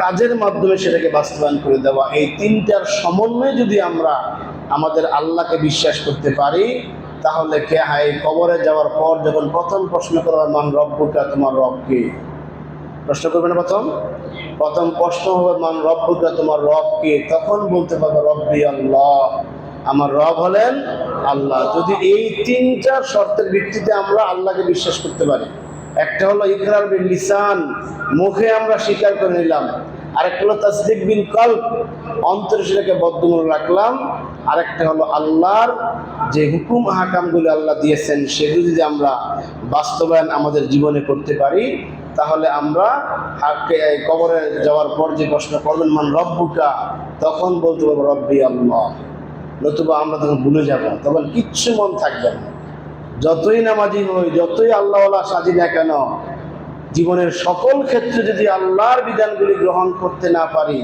কাজের মাধ্যমে সেটাকে বাস্তবায়ন করে দেওয়া। এই তিনটার সমন্বয়ে যদি আমরা আমাদের আল্লাহকে বিশ্বাস করতে পারি, তাহলে কে হয় কবরে যাওয়ার পর যখন প্রথম প্রশ্ন করা হয় মান রব্বুকা, তোমার রব কে? প্রশ্ন করবে না, প্রথম প্রশ্ন হবে মান রব্বুকা, তোমার রব কে? তখন বলতে পারবে রব্বি আল্লাহ, আমার রব হলেন আল্লাহ। যদি এই তিনটা শর্তের ভিত্তিতে আমরা আল্লাহকে বিশ্বাস করতে পারি, একটা হলো ইকরার বিল লিসান, মুখে আমরা স্বীকার করে নিলাম, আরেকটা হলো তাসদিক বিল কলব, অন্তরে সেটাকে বদ্ধমূল রাখলাম, আরেকটা হলো আল্লাহর যে হুকুম আহকামগুলো আল্লাহ দিয়েছেন সেগুলো যদি আমরা বাস্তবায়ন আমাদের জীবনে করতে পারি, তাহলে আমরা কবরে যাওয়ার পর যে প্রশ্ন করবেন মান রব্বুকা, তখন বলতে পারবো রব্বি আল্লাহ। নতুবা আমরা তখন ভুলে যাব, তখন কিচ্ছু মন থাকবে না। যতই নামাজি হই, যতই আল্লাহওয়ালা সাজি না কেন, জীবনের সকল ক্ষেত্রে যদি আল্লাহর বিধানগুলি গ্রহণ করতে না পারি,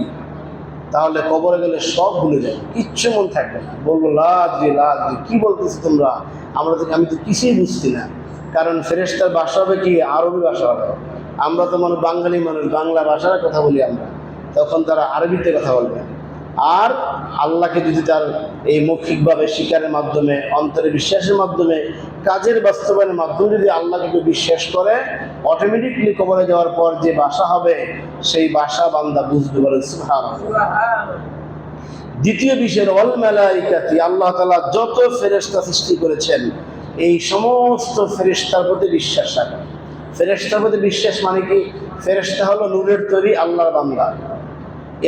তাহলে কবরে গেলে সব ভুলে যাবে, কিচ্ছু মন থাকবে না। বলবো লাদ্রি লাদ্রি, কি বলতেছি তোমরা, আমি তো কিছুই বুঝছি না। কারণ ফেরেশতার ভাষা হবে কি, আরবি ভাষা হবে। আমরা তো বাঙালি মানুষ, বাংলা ভাষার কথা বলি আমরা, তখন তারা আরবিতে কথা বলবে। আর আল্লাহকে যদি তার এই মৌখিকভাবে স্বীকারের মাধ্যমে, অন্তরে বিশ্বাসের মাধ্যমে, কাজের বাস্তবায়নের মাধ্যমে যদি আল্লাহকে কেউ বিশ্বাস করে, অটোমেটিকলি কবরে যাওয়ার পর যে ভাষা হবে সেই ভাষা বান্দা বুঝতে পারে। সুবহানাল্লাহ। দ্বিতীয় বিষয় ওয়াল মালাইকাতি, আল্লাহ তাআলা যত ফেরেশতা সৃষ্টি করেছেন এই সমস্ত ফেরেশতার প্রতি বিশ্বাস রাখা। ফেরেশতার প্রতি বিশ্বাস মানে কি, ফেরেশতা হলো নূরের তৈরি আল্লাহর বান্দা।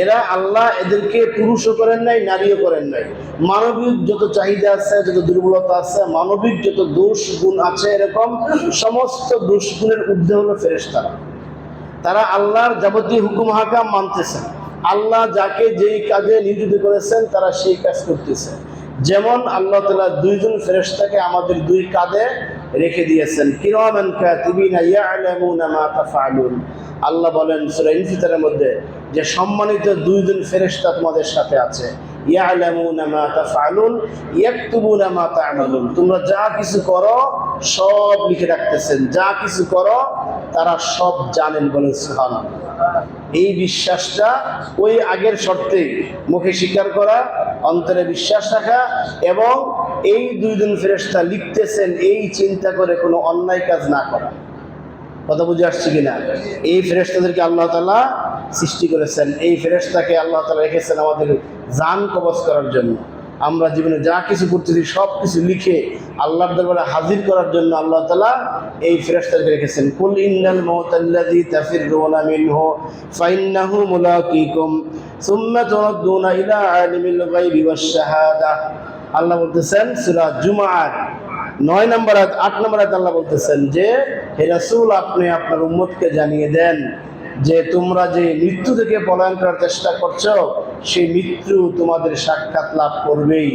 এরা আল্লাহ এদেরকে পুরুষও করেন নাই, নারীও করেন নাই। মানবিক যত চাহিদা আছে, যত দুর্বলতা আছে, মানবিক যত দোষ গুণ আছে, এরকম সমস্ত দোষ গুণের ঊর্ধ্বে হলো ফেরেশতারা। তারা আল্লাহর যাবতীয় হুকুম হাকাম মানতেছেন। আল্লাহ যাকে যেই কাজে নিয়োজিত করেছেন তারা সেই কাজ করতেছে। যেমন আল্লাহ তাআলা দুইজন ফেরেশতাকে আমাদের দুই কাঁধে রেখে দিয়েছেন, কিরামান কাতিবিনা ইয়ালামুনা মা তাফআলুন। আল্লাহ বলেন সূরা ইনফিতারের মধ্যে যে সম্মানিত দুইজন ফেরেশতা তোমাদের সাথে আছে, ইয়ালামুনা মা তাফআলুন ইয়াকতুবুনা মা তা'মালুন। তোমরা যা কিছু করো সব লিখে রাখতেছেন, যা কিছু করো তারা সব জানেন, বলেন সুবহানাল্লাহ। এই বিশ্বাসটা ওই আগের শর্তে, মুখে স্বীকার করা, অন্তরে বিশ্বাস রাখা, এবং এই দুইজন ফেরেশতা লিখতেছেন এই চিন্তা করে কোনো অন্যায় কাজ না করা। কথা বুঝে আসছে কিনা? এই ফেরেশতাদেরকে আল্লাহ তাআলা সৃষ্টি করেছেন, এই ফেরেশতাকে আল্লাহ তাআলা রেখেছেন আমাদের জান কবজ করার জন্য। আমরা জীবনে যা কিছু করতেছি সব কিছু লিখে আল্লাহর দরবারে হাজির করার জন্য আল্লাহ তাআলা এই ফেরেশতাকে রেখেছেন। কুল ইন্নাল মাউতাল্লাযী তাফিররুনা মিনহু ফাইন্নাহু মুলাকীকুম সুম্মা তুরাদ্দুনা ইলা আলিমিল গায়বি ওয়াশ শাহাদা। আল্লাহ বলতেছেন সূরা জুমার 9 নম্বর আয়াত 8 নম্বর আয়াত আল্লাহ বলতেছেন যে হে রাসূল, আপনি আপনার উম্মতকে জানিয়ে দেন যে তোমরা যে মৃত্যু থেকে পলায়ন করার চেষ্টা করছো, সেই মৃত্যু তোমাদের সাক্ষাৎ লাভ করবেই।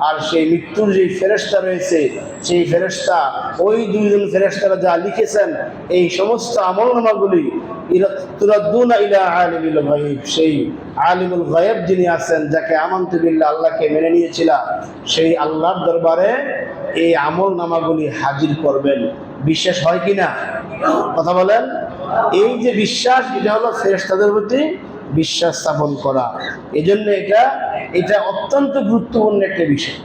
আর সেই মৃত্যুর যে ফেরেশতা রয়েছে, সেই ফেরেশতা ওই দুইজন ফেরেশতারা যা লিখেছেন এই সমস্ত আমলনামাগুলি তুরাদ্দুনা ইলা আলিমিল গায়ব, সেই আলিমুল গায়ব যিনি আছেন, যাকে আমানতু বিল্লাহ আল্লাহকে মেনে নিয়েছিলাম, সেই আল্লাহর দরবারে এই আমলনামাগুলি হাজির করবেন। বিশ্বাস হয় কিনা? কথা বলেন। এই যে বিশ্বাস, এটা হলো ফেরেশতাদের প্রতি বিশ্বাস স্থাপন করা। এই জন্য এটা অত্যন্ত গুরুত্বপূর্ণ একটা বিষয়।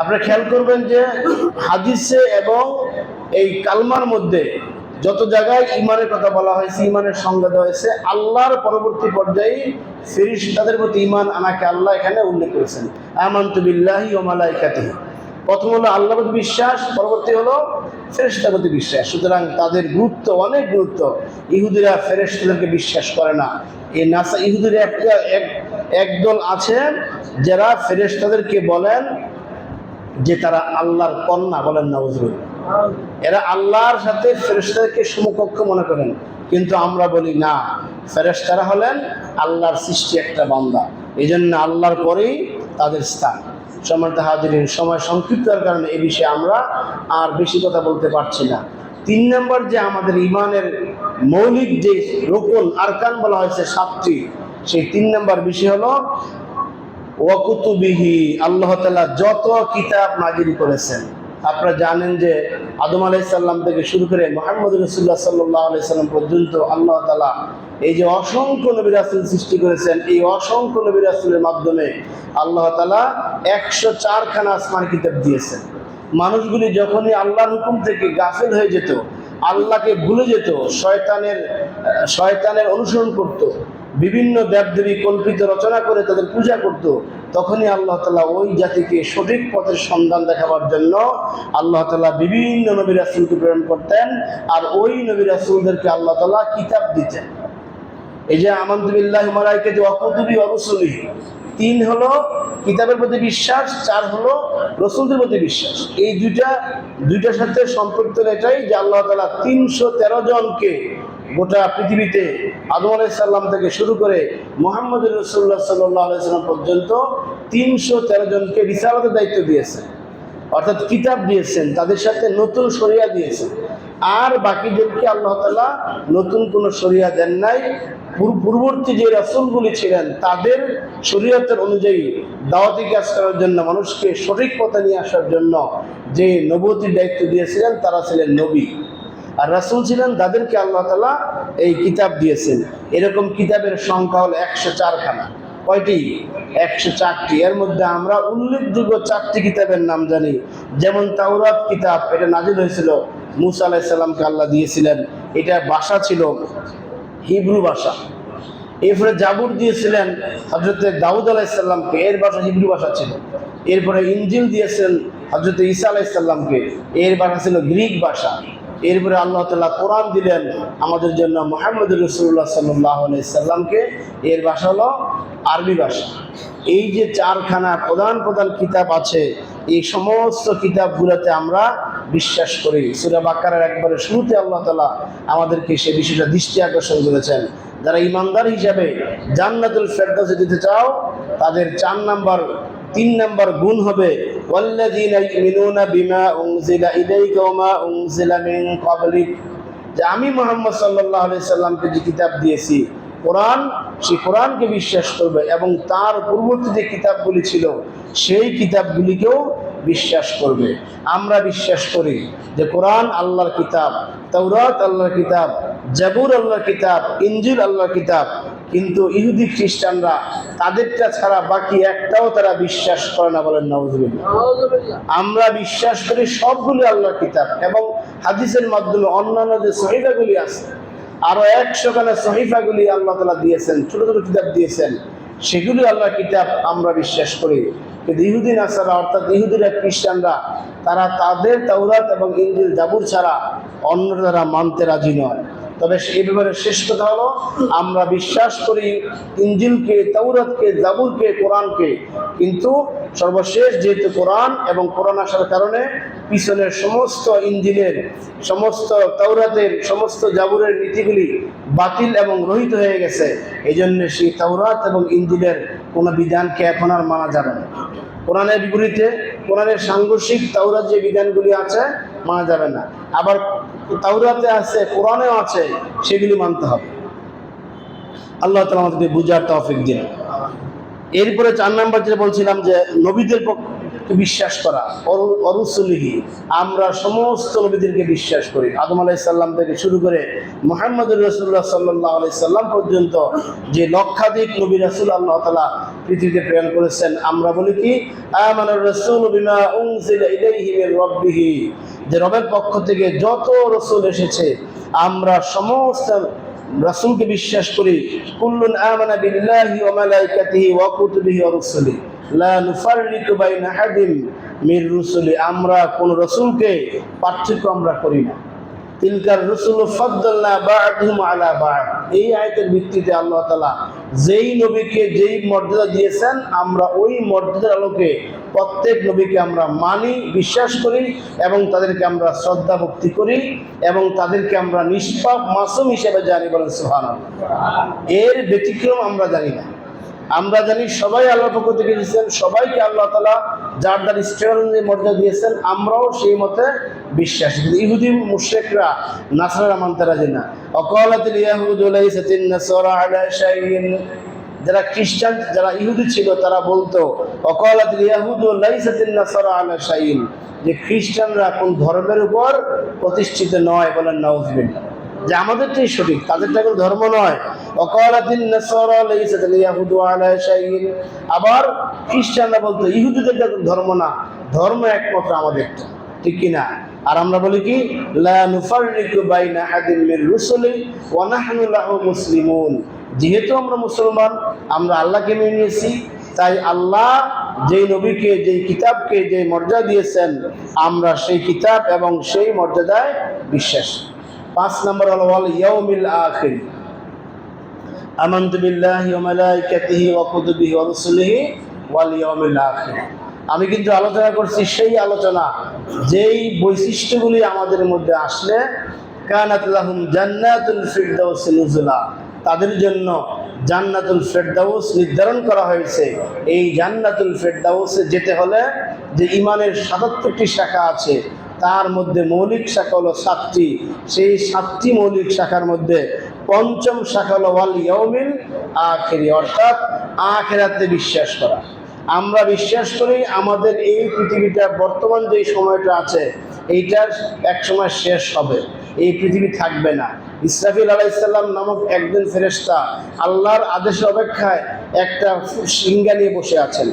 আপনারা খেয়াল করবেন যে হাদিসে এবং এই কালমার মধ্যে যত জায়গায় ইমানের কথা বলা হয়েছে, ইমানের সংজ্ঞা দেওয়া হয়েছে, আল্লাহর পরবর্তী পর্যায়ে ফেরেশতাদের প্রতি ইমান আনাকে আল্লাহ এখানে উল্লেখ করেছেন। আমানতু বিল্লাহি ওয়া মালাইকাতিহি। প্রথম হলো আল্লাহর প্রতি বিশ্বাস, পরবর্তী হলো ফেরেশতার প্রতি বিশ্বাস। সুতরাং তাদের গুরুত্ব, অনেক গুরুত্ব। ইহুদিরা ফেরেশতাদেরকে বিশ্বাস করে না। এই ইহুদিরা একদল আছে যারা ফেরেশতাদেরকে বলেন যে তারা আল্লাহর কন্যা, বলেন নাউজুবিল্লাহ। এরা আল্লাহর সাথে ফেরেশতাদেরকে সমকক্ষ মনে করেন, কিন্তু আমরা বলি না, ফেরেশতারা হলেন আল্লাহর সৃষ্টি একটা বান্দা, এই জন্য আল্লাহর পরেই তাদের স্থান। সম্মানিত হাজিরিন, সময় সংক্ষিপ্ততার কারণে এই বিষয়ে আমরা আর বেশি কথা বলতে পারছি না। 3 নম্বর যে আমাদের ইমানের মৌলিক যে রুকন আরকান বলা হয়েছে 7টি, সেই 3 নম্বর বিষয় হলো ওয়া কুতুবিহি। আল্লাহ তাআলা যত কিতাব নাযিল করেছেন, আপনারা জানেন যে আদম আলাইহিস সালাম থেকে শুরু করে মুহাম্মদ রাসূলুল্লাহ সাল্লাল্লাহু আলাইহি সাল্লাম পর্যন্ত আল্লাহ তাআলা এই যে অসংখ্য নবী রাসূল সৃষ্টি করেছেন, এই অসংখ্য নবী রাসূলের মাধ্যমে আল্লাহ তাআলা 104 খানা আসমান কিতাব দিয়েছেন। মানুষগুলি যখনই আল্লাহর হুকুম থেকে গাফিল হয়ে যেত, আল্লাহকে ভুলে যেত, শয়তানের অনুসরণ করত, বিভিন্ন দেবদেবী কল্পিত রচনা করে তাদের পূজা করত, তখনই আল্লাহ তাআলা ওই জাতিকে সঠিক পথের সন্ধান দেখাবার জন্য আল্লাহ তাআলা বিভিন্ন নবী রাসূলকে প্রেরণ করতেন। আর ওই নবী রাসূলদেরকে আল্লাহ তাআলা কিতাব দিতেন। এই যে আমানতু বিল্লাহি ওয়া মালাইকাতিহি ওয়া কুতুবিহি ওয়া রুসুলিহি, 3 হলো কিতাবের প্রতি বিশ্বাস, 4 হলো রসুলদের প্রতি বিশ্বাস। এই দুইটার সাথে সম্পৃক্ত এটাই যে আল্লাহ তাআলা 313 জনকে গোটা পৃথিবীতে আদম আলাইহিস সালাম থেকে শুরু করে মুহাম্মদুর রাসূলুল্লাহ সাল্লাল্লাহু আলাইহি ওয়াসাল্লাম পর্যন্ত 313 জনকে রিসালাতের দায়িত্ব দিয়েছেন, অর্থাৎ কিতাব দিয়েছেন, তাদের সাথে নতুন শরিয়া দিয়েছেন। আর বাকিদেরকে আল্লাহ তাআলা নতুন কোনো শরিয়া দেন নাই। পূর্ববর্তী যে রাসূলগুলি ছিলেন তাদের শরীয়তের অনুযায়ী দাওয়াতি কাজ করার জন্য, মানুষকে সঠিক পথে নিয়ে আসার জন্য যে নবুয়তির দায়িত্ব দিয়েছিলেন তারা ছিলেন নবী, আর রাসূল ছিলেন তাদেরকে আল্লাহ তাআলা এই কিতাব দিয়েছেন। এরকম কিতাবের সংখ্যা হলো 104 খানা। কয়টি? 104টি। এর মধ্যে আমরা উল্লেখযোগ্য 4টি কিতাবের নাম জানি। যেমন তাওরাত কিতাব, এটা নাজিল হয়েছিল মূসা আলাইহিস সালামকে আল্লাহ দিয়েছিলেন, এটা ভাষা ছিল হিব্রু ভাষা। এরপরে জাবুর দিয়েছিলেন হযরত দাউদ আলাইহিস সালামকে, এর ভাষা হিব্রু ভাষা ছিল। এরপরে ইনজিল দিয়েছেন হযরত ঈসা আলাইহিস সালামকে, এর ভাষা ছিল গ্রিক ভাষা। এরপরে আল্লাহ তাআলা কোরআন দিলেন আমাদের জন্য মুহাম্মদুর রাসূলুল্লাহ সাল্লাল্লাহু আলাইহি সাল্লামকে, এর ভাষা হলো আরবি ভাষা। এই যে 4খানা প্রধান প্রধান কিতাব আছে, এই সমস্ত কিতাবগুলোতে আমরা বিশ্বাস করি। সূরা বাকারার একবারে শুরুতে আল্লাহ তাআলা আমাদেরকে সে বিষয়টা দৃষ্টি আকর্ষণ করেছেন। যারা ঈমানদার হিসাবে জান্নাতুল ফেরদাউসে যেতে চাও, তাদের 3 নাম্বার গুণ হবে ওয়াল্লাযীনা ইউমিনুনা বিমা উনজিলা ইলাইকা ওয়া মা উনজিলা মিন ক্বাবলিক, যে আমি মুহাম্মদ সাল্লাল্লাহু আলাইহি সাল্লামকে যে কিতাব দিয়েছি কোরআন, সেই কোরআনকে বিশ্বাস করবে এবং তার পূর্ববর্তী যে কিতাবগুলি ছিল সেই কিতাবগুলিকেও বিশ্বাস করবে। আমরা বিশ্বাস করি যে কোরআন আল্লাহর কিতাব, তাওরাত আল্লাহর কিতাব, জাবুর আল্লাহর কিতাব, ইনজিল আল্লাহর কিতাব। কিন্তু ইহুদি খ্রিস্টানরা তাদেরটা ছাড়া বাকি একটাও তারা বিশ্বাস করে না, বলেন নাউযুবিল্লাহ। আমরা বিশ্বাস করি সবগুলি আল্লাহর কিতাব এবং হাদিসের মাধ্যমে অন্যান্য যে সহিফাগুলি আছে, আরো 100 খানা সহিফাগুলি আল্লাহ তাআলা দিয়েছেন, ছোট ছোট কিতাব দিয়েছেন, সেগুলি আল্লাহর কিতাব আমরা বিশ্বাস করি। কিন্তু ইহুদি নাসারা, অর্থাৎ ইহুদিরা খ্রিস্টানরা, তারা তাদের তাওরাত এবং ইনজিল জাবুর ছাড়া অন্য তারা মানতে রাজি নয়। তবে এই ব্যাপারে শেষ কথা হলো, আমরা বিশ্বাস করি ইনজিলকে, তাওরাতকে, জাবুরকে, কোরআনকে, কিন্তু সর্বশেষ যেহেতু কোরআন এবং কোরআন আসার কারণে পিছনের সমস্ত ইনজিলের, সমস্ত তাওরাতের, সমস্ত জাবুরের নীতিগুলি বাতিল এবং রহিত হয়ে গেছে, এই জন্য সেই তাওরাত এবং ইনজিলের কোনো বিধানকে এখন আর মানা যাবে না। কোরআনের বিপরীতে কোরআনের সাংঘর্ষিক তাওরাত যে বিধানগুলি আছে মানা যাবে না, আবার তাওরাতে আছে, কোরআনেও আছে, সেগুলি মানতে হবে। আল্লাহ তাআলা আমাদেরকে বুঝার তৌফিক দিন। এরপরে 4 নাম্বার যেটা বলছিলাম যে নবীদের বিশ্বাস করা, অরুসুলিহি, আমরা সমস্ত নবীদেরকে বিশ্বাস করি। আদম আলাইহিস সালাম থেকে শুরু করে মুহাম্মদুর রাসূলুল্লাহ সাল্লাল্লাহু আলাইহি সাল্লাম পর্যন্ত যে লক্ষাধিক নবী রাসূল আল্লাহ তাআলা পৃথিবীতে প্রেরণ করেছেন, আমরা বলি কি আমানার রাসূলু বিমা উনজিলা ইলাইহি মির রাব্বিহি, যে রবের পক্ষ থেকে যত রাসূল এসেছে আমরা সমস্ত রাসূলকে বিশ্বাস করি। কুল্লুন আমানা বিল্লাহি ওয়া মালাইকাতিহি ওয়া কুতুবিহি ওয়া রুসুলিহি লা নুফাররিকু বাইনা আহাদিন মির রুসুলি, আমরা কোন রাসূলকে পার্থক্য আমরা করি না। তিলকার রুসুলু ফাদ্দালনা বা'দুহুম আলা বা'দ, এই আয়াতের ভিত্তিতে আল্লাহ তাআলা যেই নবীকে যেই মর্যাদা দিয়েছেন, আমরা ওই মর্যাদার আলোকে প্রত্যেক নবীকে আমরা মানি, বিশ্বাস করি এবং তাদেরকে আমরা শ্রদ্ধা ভক্তি করি এবং তাদেরকে আমরা নিষ্পাপ মাসুম হিসেবে জানি, বলেন সুবহানাল্লাহ। এর ব্যতিক্রম আমরা জানি না। আমরা জানি সবাই আল্লাহর পক্ষ থেকে দিয়েছেন, সবাইকে আল্লাহ তাআলা যার যার ইচ্ছা অনুযায়ী মর্যাদা দিয়েছেন, আমরাও সেই মতে বিশ্বাসী। কিন্তু ইহুদি মুশরিকরা, নাসারা মানতে রাজি না। ওয়াকালাতিল ইয়াহুদু লাইসাতিন নাসারা আলা শাইইন, যারা খ্রিস্টান, যারা ইহুদি ছিল, তারা বলতো ওয়াকালাতিল ইয়াহুদু লাইসাতিন নাসারা আলা শাইইন, যে খ্রিস্টানরা কোন ধর্মের উপর প্রতিষ্ঠিত নয়, বলেন নাউযুবিল্লাহ, যে আমাদেরটাই সঠিক, তাদেরটা কোনো ধর্ম নয়। ওয়াকালাতিন নাসারা লাইসাতিল ইয়াহুদু আলা শাইইন, আবার খ্রিস্টানরা বলতো ইহুদিদের ধর্ম না, ধর্ম একমাত্র আমাদেরটা, ঠিক কি না? আর আমরা বলি কি লা নুফাররিকু বাইনা আহাদিন মির রুসুলি ওয়া নাহনু লাহু মুসলিমুন, যেহেতু আমরা মুসলমান, আমরা আল্লাহকে মেনে নিয়েছি, তাই আল্লাহ যেই নবীকে, যেই কিতাবকে যে মর্যাদা দিয়েছেন, আমরা সেই কিতাব এবং সেই মর্যাদায় বিশ্বাস। 5 নম্বর হলো ওয়াল ইয়াউমিল আখির, আমানতু বিল্লাহি ওয়া মালাইকাতিহি ওয়া কুতুবিহি ওয়া রুসুলিহি ওয়াল ইয়াউমিল আখির। আমি কিন্তু আলোচনা করছি সেই আলোচনা যেই বৈশিষ্ট্যগুলি আমাদের মধ্যে আসলে কানাত লাহুম জান্নাতুল ফিরদাউস নুজুলা, তাদের জন্য জান্নাতুল ফিরদাউস নির্ধারণ করা হয়েছে। এই জান্নাতুল ফিরদাউসে যেতে হলে যে ইমানের ৭৭টি শাখা আছে তার মধ্যে মৌলিক শাখা হলো ৭টি। সেই ৭টি মৌলিক শাখার মধ্যে পঞ্চম শাখা হলো ওয়াল ইয়াউমিল আখির, অর্থাৎ আখিরাতে বিশ্বাস করা। আমরা বিশ্বাস করি আমাদের এই পৃথিবীটা বর্তমান যে সময়টা আছে এইটার এক সময় শেষ হবে, এই পৃথিবী থাকবে না। ইসরাফিল আলাইহিস সালাম নামক একজন ফেরেশতা আল্লাহর আদেশের অপেক্ষায় একটা সিংহা নিয়ে বসে আছেন।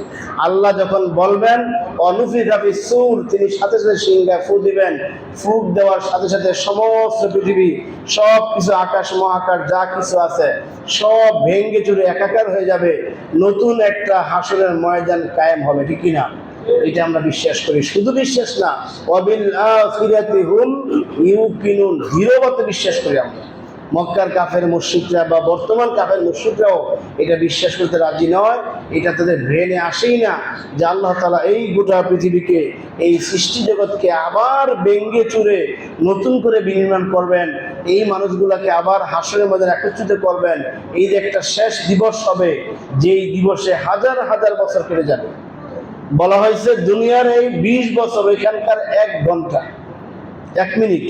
আল্লাহ যখন বলবেন অনুফিখা ফিস সূর, তিনি সাথে সাথে সিংহায় ফু দিবেন। ফুক দেওয়ার সাথে সাথে সমস্ত পৃথিবী, সব কিছু আকাশ মহাকাশ যা কিছু আছে সব ভেঙ্গে চুরে একাকার হয়ে যাবে, নতুন একটা হাসরের ময়দান কায়েম হবে, ঠিক কিনা? এটা আমরা বিশ্বাস করি। শুধু বিশ্বাস না, ওয়াবিল আখিরাতি হুম ইউকিনুন, দৃঢ়ভাবে বিশ্বাস করি আমরা। মক্কার কাফের মুশরিকরা বা বর্তমান কাফের মুশরিকরাও এটা বিশ্বাস করতে রাজি নয়। এটা তাদের ব্রেনে আসেই না যে আল্লাহ তাআলা এই গোটা পৃথিবীকে, এই সৃষ্টি জগৎকে আবার ভেঙ্গে চুরে নতুন করে বিনির্মাণ করবেন, এই মানুষগুলোকে আবার হাসরের মধ্যে একত্রিত করবেন। এই যে একটা শেষ দিবস হবে, যেই দিবসে হাজার হাজার বছর কেটে যাবে। বলা হয়েছে দুনিয়ার এই 20 বছর ওইখানকার 1 ঘন্টা 1 মিনিট।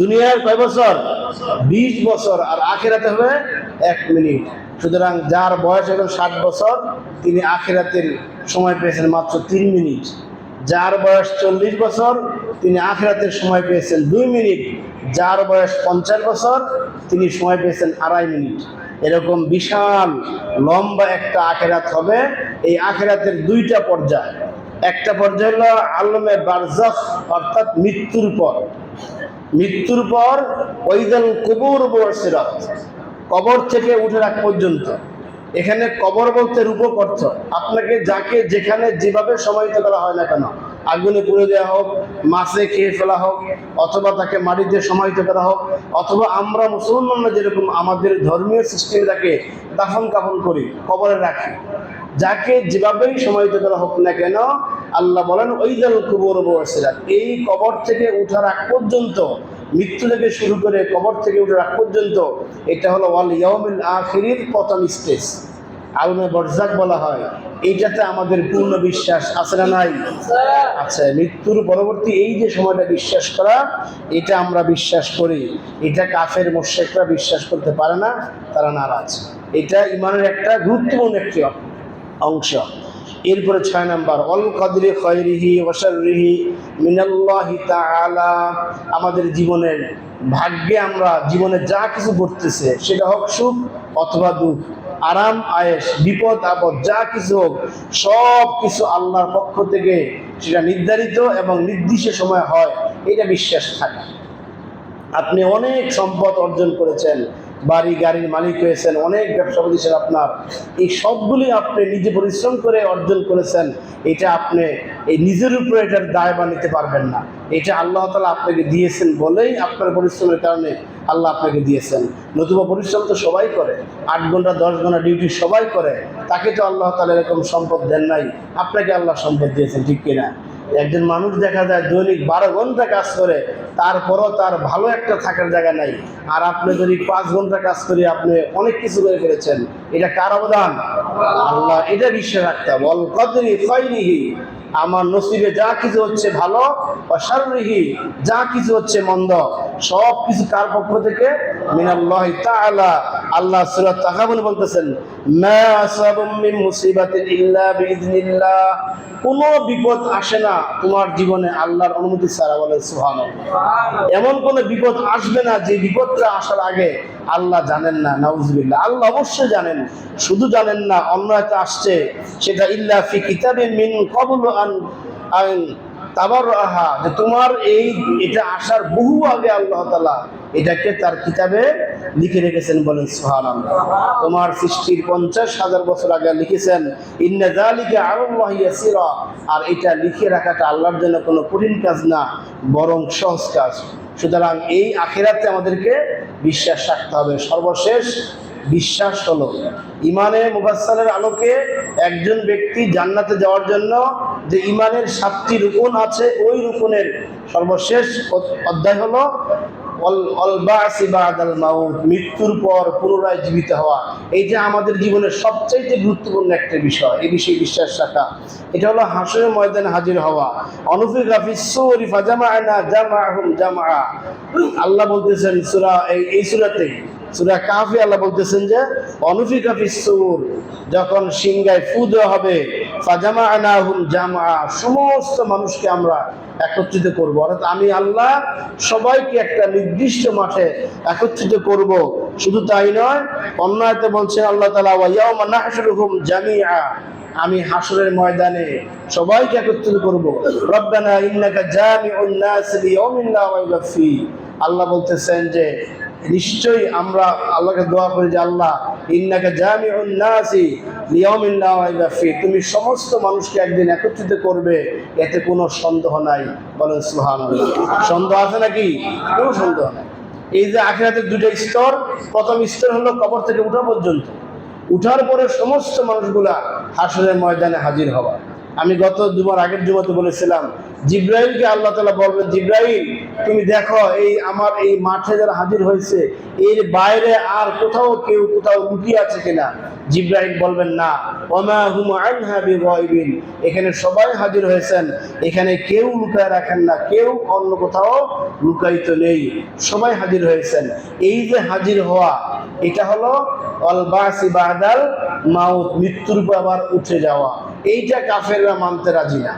দুনিয়ার কয় বছর? 20 বছর, আর আখিরাতে হবে 1 মিনিট। সুতরাং যার বয়স এখন 60 বছর তিনি আখিরাতের সময় পেয়েছেন মাত্র 3 মিনিট। যার বয়স 40 বছর তিনি আখিরাতের সময় পেয়েছেন 2 মিনিট। যার বয়স 50 বছর তিনি সময় পেয়েছেন 2.5 মিনিট। এরকম বিশাল লম্বা একটা আখিরাত হবে। এই আখিরাতের 2টা পর্যায়। একটা পর্যায় হলো আলমে বারজাখ, অর্থাৎ মৃত্যুর পর। মৃত্যুর পর ওয়াইদাল কুবুর বুসিরাত, কবর থেকে উঠে রাখ পর্যন্ত। এখানে কবর বলতে রূপক অর্থ। আপনাকে যাকে যেখানে যেভাবে সমাহিত করা হয় না কেন, আগুনে পুড়ে দেওয়া হোক, মাছে খেয়ে ফেলা হোক, অথবা তাকে মাটিতে সমাহিত করা হোক, অথবা আমরা মুসলমানরা যেরকম আমাদের ধর্মীয় সিস্টেমে তাকে দাফন কাফন করি, কবরে রাখি, যাকে যেভাবেই সমাহিত করা হোক না কেন, আল্লাহ বলেন ওয়াইদাল কুবুর বুসিরাত, এই কবর থেকে উঠার আগ পর্যন্ত, মৃত্যু থেকে শুরু করে কবর থেকে উঠার আগ পর্যন্ত, এটা হলো ওয়াল ইয়াউমিল আখিরের প্রথম স্টেজ, আলমে বারজাখ বলা হয়। এইটাতে আমাদের পূর্ণ বিশ্বাস আছে না নাই? আচ্ছা, মৃত্যুর পরবর্তী এই যে সময়টা বিশ্বাস করা, এটা আমরা বিশ্বাস করি। এটা কাফের মুশরিকরা বিশ্বাস করতে পারে না, তারা নারাজ। এটা ইমানের একটা গুরুত্বপূর্ণ একটি অংশ। এরপরে 6 নাম্বার, অল কদরি খায়রিহি ওয়া শাররিহি মিনাল্লাহি তাআলা। আমাদের জীবনের ভাগ্যে আমরা জীবনে যা কিছু ঘটতেছে, সেটা হোক সুখ অথবা দুঃখ, আরাম আয়েশ, বিপদ আপদ, যা কিছু হোক, সব কিছু আল্লাহর পক্ষ থেকে সেটা নির্ধারিত এবং নির্দিষ্ট সময় হয়, এটা বিশ্বাস থাকা। আপনি অনেক সম্পদ অর্জন করেছেন, বাড়ি গাড়ির মালিক হয়েছেন, অনেক ব্যবসা প্রতিষ্ঠান আপনার, এই সবগুলি আপনি নিজে পরিশ্রম করে অর্জন করেছেন। এটা আপনি এই নিজের উপরে এটার দায়ভার নিতে পারবেন না। এটা আল্লাহ তাআলা আপনাকে দিয়েছেন বলেই, আপনার পরিশ্রমের কারণে আল্লাহ আপনাকে দিয়েছেন। নতুবা পরিশ্রম তো সবাই করে, 8 ঘন্টা 10 ঘন্টা ডিউটি সবাই করে, তাকে তো আল্লাহ তাআলা এরকম সম্পদ দেন নাই, আপনাকে আল্লাহ সম্পদ দিয়েছেন, ঠিক কিনা? একজন মানুষ দেখা যায় দৈনিক 12 ঘন্টা কাজ করে, তারপরও তার ভালো একটা থাকার জায়গা নাই। আর আপনি যদি 5 ঘন্টা কাজ করে আপনি অনেক কিছু করে ফেলেছেন, এটা কার অবদান? আল্লাহ। এটা বিশ্বাস রাখতে হবে। অল কদরি খায়রিহি, আমার নসিবে যা কিছু হচ্ছে ভালো, ওয়া শাররিহি, যা কিছু হচ্ছে মন্দ, সব কিছু কার পক্ষ থেকে? মিনাল্লাহি তাআলা। আল্লাহ সূরা তাগাবুন বলতেছেন, মা আসাবাম মিন মুসিবাতিন ইল্লা বিইذনিল্লাহ, কোনো বিপদ আসে না তোমার জীবনে আল্লাহর অনুমতি ছাড়া। বলেন সুবহানাল্লাহ। এমন কোনো বিপদ আসবে না যে বিপদটা আসার আগে আল্লাহ জানেন না। নাউজুবিল্লাহ। আল্লাহ অবশ্যই জানেন, শুধু জানেন না, অন্যতে আসছে সেটা ইল্লা ফি কিতাবিন মিন ক্বাবলু আন তাবাররাহা, যে তোমার এটা আসার বহু আগে আল্লাহ তাআলা এটাকে তার কিতাবে লিখে রেখেছেন। বলেন সুবহানাল্লাহ। তোমার সৃষ্টির 50,000 বছর আগে লিখেছেন, ইন্না যালিকা আলাল্লাহি ইয়াসিরা, আর এটা লিখে রাখাটা আল্লাহর জন্য কোনো কঠিন কাজ না, বরং সহজ কাজ। সুতরাং এই আখিরাতে আমাদেরকে বিশ্বাস রাখতে হবে। সর্বশেষ বিশ্বাস হলো। ইমানে মুফাসসালের আলোকে একজন ব্যক্তি জান্নাতে যাওয়ার জন্য যে ইমানের 7টি রুকন আছে, ওই রুকনের সর্বশেষ অধ্যায় হলো মৃত্যুর পর পুনরায় জীবিত হওয়া। এইটা আমাদের জীবনের সবচাইতে গুরুত্বপূর্ণ একটা বিষয়, এই বিষয়ে বিশ্বাস রাখা। এটা হলো হাসরের ময়দানে হাজির হওয়া। আল্লাহ বলতেছেন এই সূরাতে, সূরা কাহফে আল্লাহ বলতেছেন যে অনুফিকা ফিস সূর, যখন সিংহায় ফু দেওয়া হবে, ফাজামা'নাহুম জামআ, সমস্ত মানুষকে আমরা একত্রিত করব। অর্থাৎ আমি আল্লাহ সবাইকে একটা নির্দিষ্ট মাঠে একত্রিত করব। শুধু তাই নয়, অন্য আয়াতে বলছেন আল্লাহ তাআলা ওয়া ইয়াওমা নাহশুরুহুম জামিআ, আমি হাসরের ময়দানে সবাইকে একত্রিত করব। রব্বানা ইন্নাকা জামিউন নাস লিয়াউমিন লা রাইবা ফি, আল্লাহ বলতেছেন যে নিশ্চয়ই আমরা আল্লাহকে দোয়া করি যে আল্লাহ ইন্নাকা জামিউন নাসি লিয়াউমিন লা রাইবা ফি, তুমি সমস্ত মানুষকে একদিন একত্রিত করবে, এতে কোনো সন্দেহ নাই। বলেন সুবহানাল্লাহ। সন্দেহ আছে নাকি? কোনো সন্দেহ নাই। এই যে আখিরাতের দুটো স্তর, প্রথম স্তর হলো কবর থেকে ওঠা পর্যন্ত, উঠার পরে সমস্ত মানুষগুলা হাসরের ময়দানে হাজির হওয়া। আমি গত আগের জুমাতে বলেছিলাম, জিব্রাইলকে আল্লাহ তাআলা বলবেন, জিব্রাইল তুমি দেখো এই আমার এই মাঠে যারা হাজির হয়েছে এর বাইরে আর কোথাও কেউ কোথাও লুকিয়ে আছে কিনা। জিব্রাইল বলবেন না, ওমা হুম আনহা বিগাইবিন, এখানে সবাই হাজির হয়েছেন, এখানে কেউ লুকায় রাখেন না, কেউ অন্য কোথাও লুকায়িত নেই, সবাই হাজির হয়েছেন। এই যে হাজির হওয়া, এটা হলো আল বাসি বাদাল মাউত, মৃত্যুর পর আবার উঠে যাওয়া। এইটা কাফেররা মানতে রাজি না।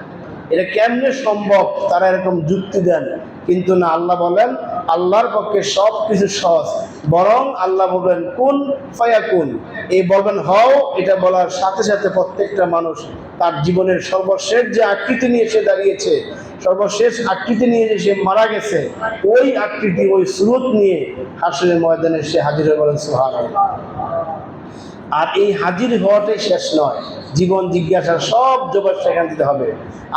এটা কেমনে সম্ভব, তারা এরকম যুক্তি দেন, কিন্তু না, আল্লাহ বলেন আল্লাহর পক্ষে সব কিছু সহজ। বরং আল্লাহ বলবেন কুন ফায়াকুন, এই বলবেন হও, এটা বলার সাথে সাথে প্রত্যেকটা মানুষ তার জীবনের সর্বশেষ যে আকৃতি নিয়ে সে দাঁড়িয়েছে, সর্বশেষ আকৃতি নিয়ে যে সে মারা গেছে, ওই আকৃতি ওই সুরত নিয়ে হাসরের ময়দানে সে হাজির হয়ে বলেন সুবহানাল্লাহ। আর এই হাজির হওয়াটাই শেষ নয়, জীবন জিজ্ঞাসার সব জবাব সেখান দিতে হবে।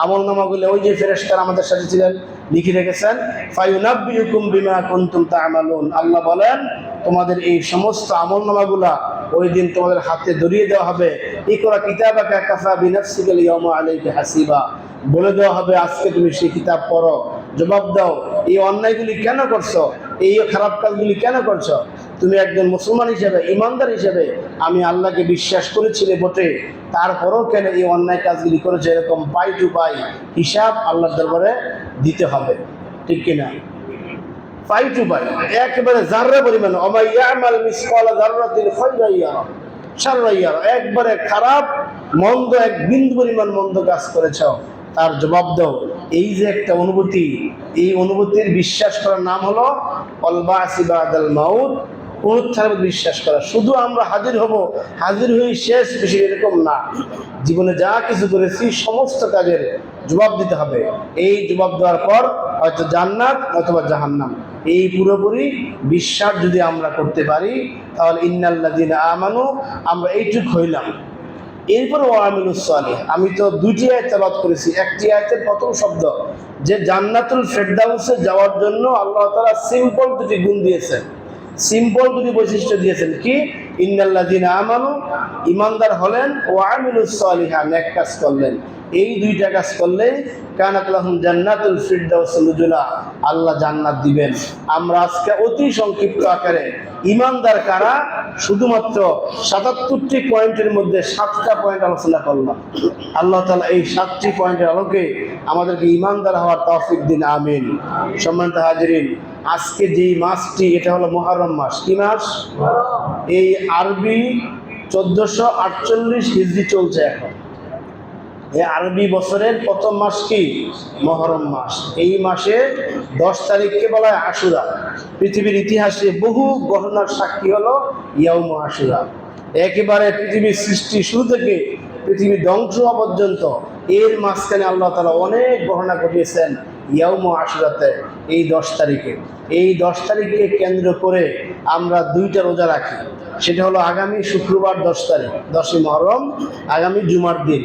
আমল নামাগুলো ওই যে ফেরেশতারা আমাদের সাথে ছিলেন লিখে রেখেছেন, ফায়ুনাব্বিউকুম বিমা কুনতুম তা'মালুন, আল্লাহ বলেন তোমাদের এই সমস্ত আমল নামাগুলা ওই দিন তোমাদের হাতে ধরিয়ে দেওয়া হবে। ইকরা কিতাবাকা কাফা বিনাফসিকা ইয়াওমা আলাইকা হাসিবা, বলে দেওয়া হবে আজকে তুমি সেই কিতাব পড়ো, জবাব দাও এই অন্যায়গুলি কেন করছো, এই খারাপ কাজগুলি কেন করছো। তুমি একজন মুসলমান হিসেবে, ইমানদার হিসেবে আমি আল্লাহকে বিশ্বাস করেছিলে বটে, তারপরও কেন এই অন্যায় কাজগুলি করেছে, এরকম পাই টু পাই হিসাব আল্লাহর দরবারে দিতে হবে, ঠিক কিনা? পাই টু পাই একেবারে জাররা পরিমাণ, ওমা ইয়ামাল মিসকালা যাররাতিন খায়রান ইয়ারা শাররান ইয়ারা, একবারে খারাপ মন্দ এক বিন্দু পরিমাণ মন্দ কাজ করেছো, তার জবাব দাও। এই যে একটা অনুভূতি, এই অনুভূতির বিশ্বাস করার নাম হলো আল বাসি বাদাল মাউত, পুনরুত্থানের বিশ্বাস করা। শুধু আমরা হাজির হব, হাজির হয়ে শেষ, বেশি এরকম না। জীবনে যা কিছু করেছি সমস্ত কাজের জবাব দিতে হবে। এই জবাব দেওয়ার পর হয়তো জান্নাত অথবা জাহান্নাম, এই পুরোপুরি বিশ্বাস যদি আমরা করতে পারি, তাহলে ইন্নাল্লাযীনা আমানু, আমরা এইটুক হইলাম। এরপর ওয়ামিলুস সালিহ, আমি তো দুটি আয়াত তেলাওয়াত করেছি। একটি আয়াতের প্রথম শব্দ যে জান্নাতুল ফেরদাউসে যাওয়ার জন্য আল্লাহ তাআলা সিম্পল দুটি গুণ দিয়েছেন, সিম্পল দুটি বৈশিষ্ট্য দিয়েছেন। কি? ইন্নাল্লাযীনা আমানু, ইমানদার হলেন, ওয়া আমিলুস সালিহাত, নেক কাজ করলেন। এই দুইটা কাজ করলে কানাত লাহুম জান্নাতুল ফিরদাউস নুজুলা, আল্লাহ জান্নাত দিবেন। আমরা আজকে অতি সংক্ষিপ্ত আকারে ইমানদার কারা শুধুমাত্র ৭৭টি পয়েন্টের মধ্যে 7টা পয়েন্ট আলোচনা করলাম। আল্লাহ তাআলা এই 7টি পয়েন্টের আলোকে আমাদেরকে ইমানদার হওয়ার তৌফিক দিন, আমিন। সম্মানিত হাজিরিন, আজকে যেই মাসটি, এটা হলো মুহররম মাস। কি মাস? এই আরবি 1448 হিজরি চলছে এখন। এই আরবি বছরের প্রথম মাস কি? মুহররম মাস। এই মাসে 10 তারিখকে বলা হয় আশুরা। পৃথিবীর ইতিহাসে বহু ঘটনার সাক্ষী হলো ইয়াউম আশুরা। একেবারে পৃথিবীর সৃষ্টি শুরু থেকে পৃথিবী ধ্বংস হওয়া পর্যন্ত এর মাঝখানে আল্লাহ তাআলা অনেক ঘটনা ঘটিয়েছেন ইয়াউম আশুরাতে, এই 10 তারিখে। এই 10 তারিখকে কেন্দ্র করে আমরা 2টা রোজা রাখি। সেটা হলো আগামী শুক্রবার 10 তারিখ, 10ই মুহররম, আগামী জুমার দিন।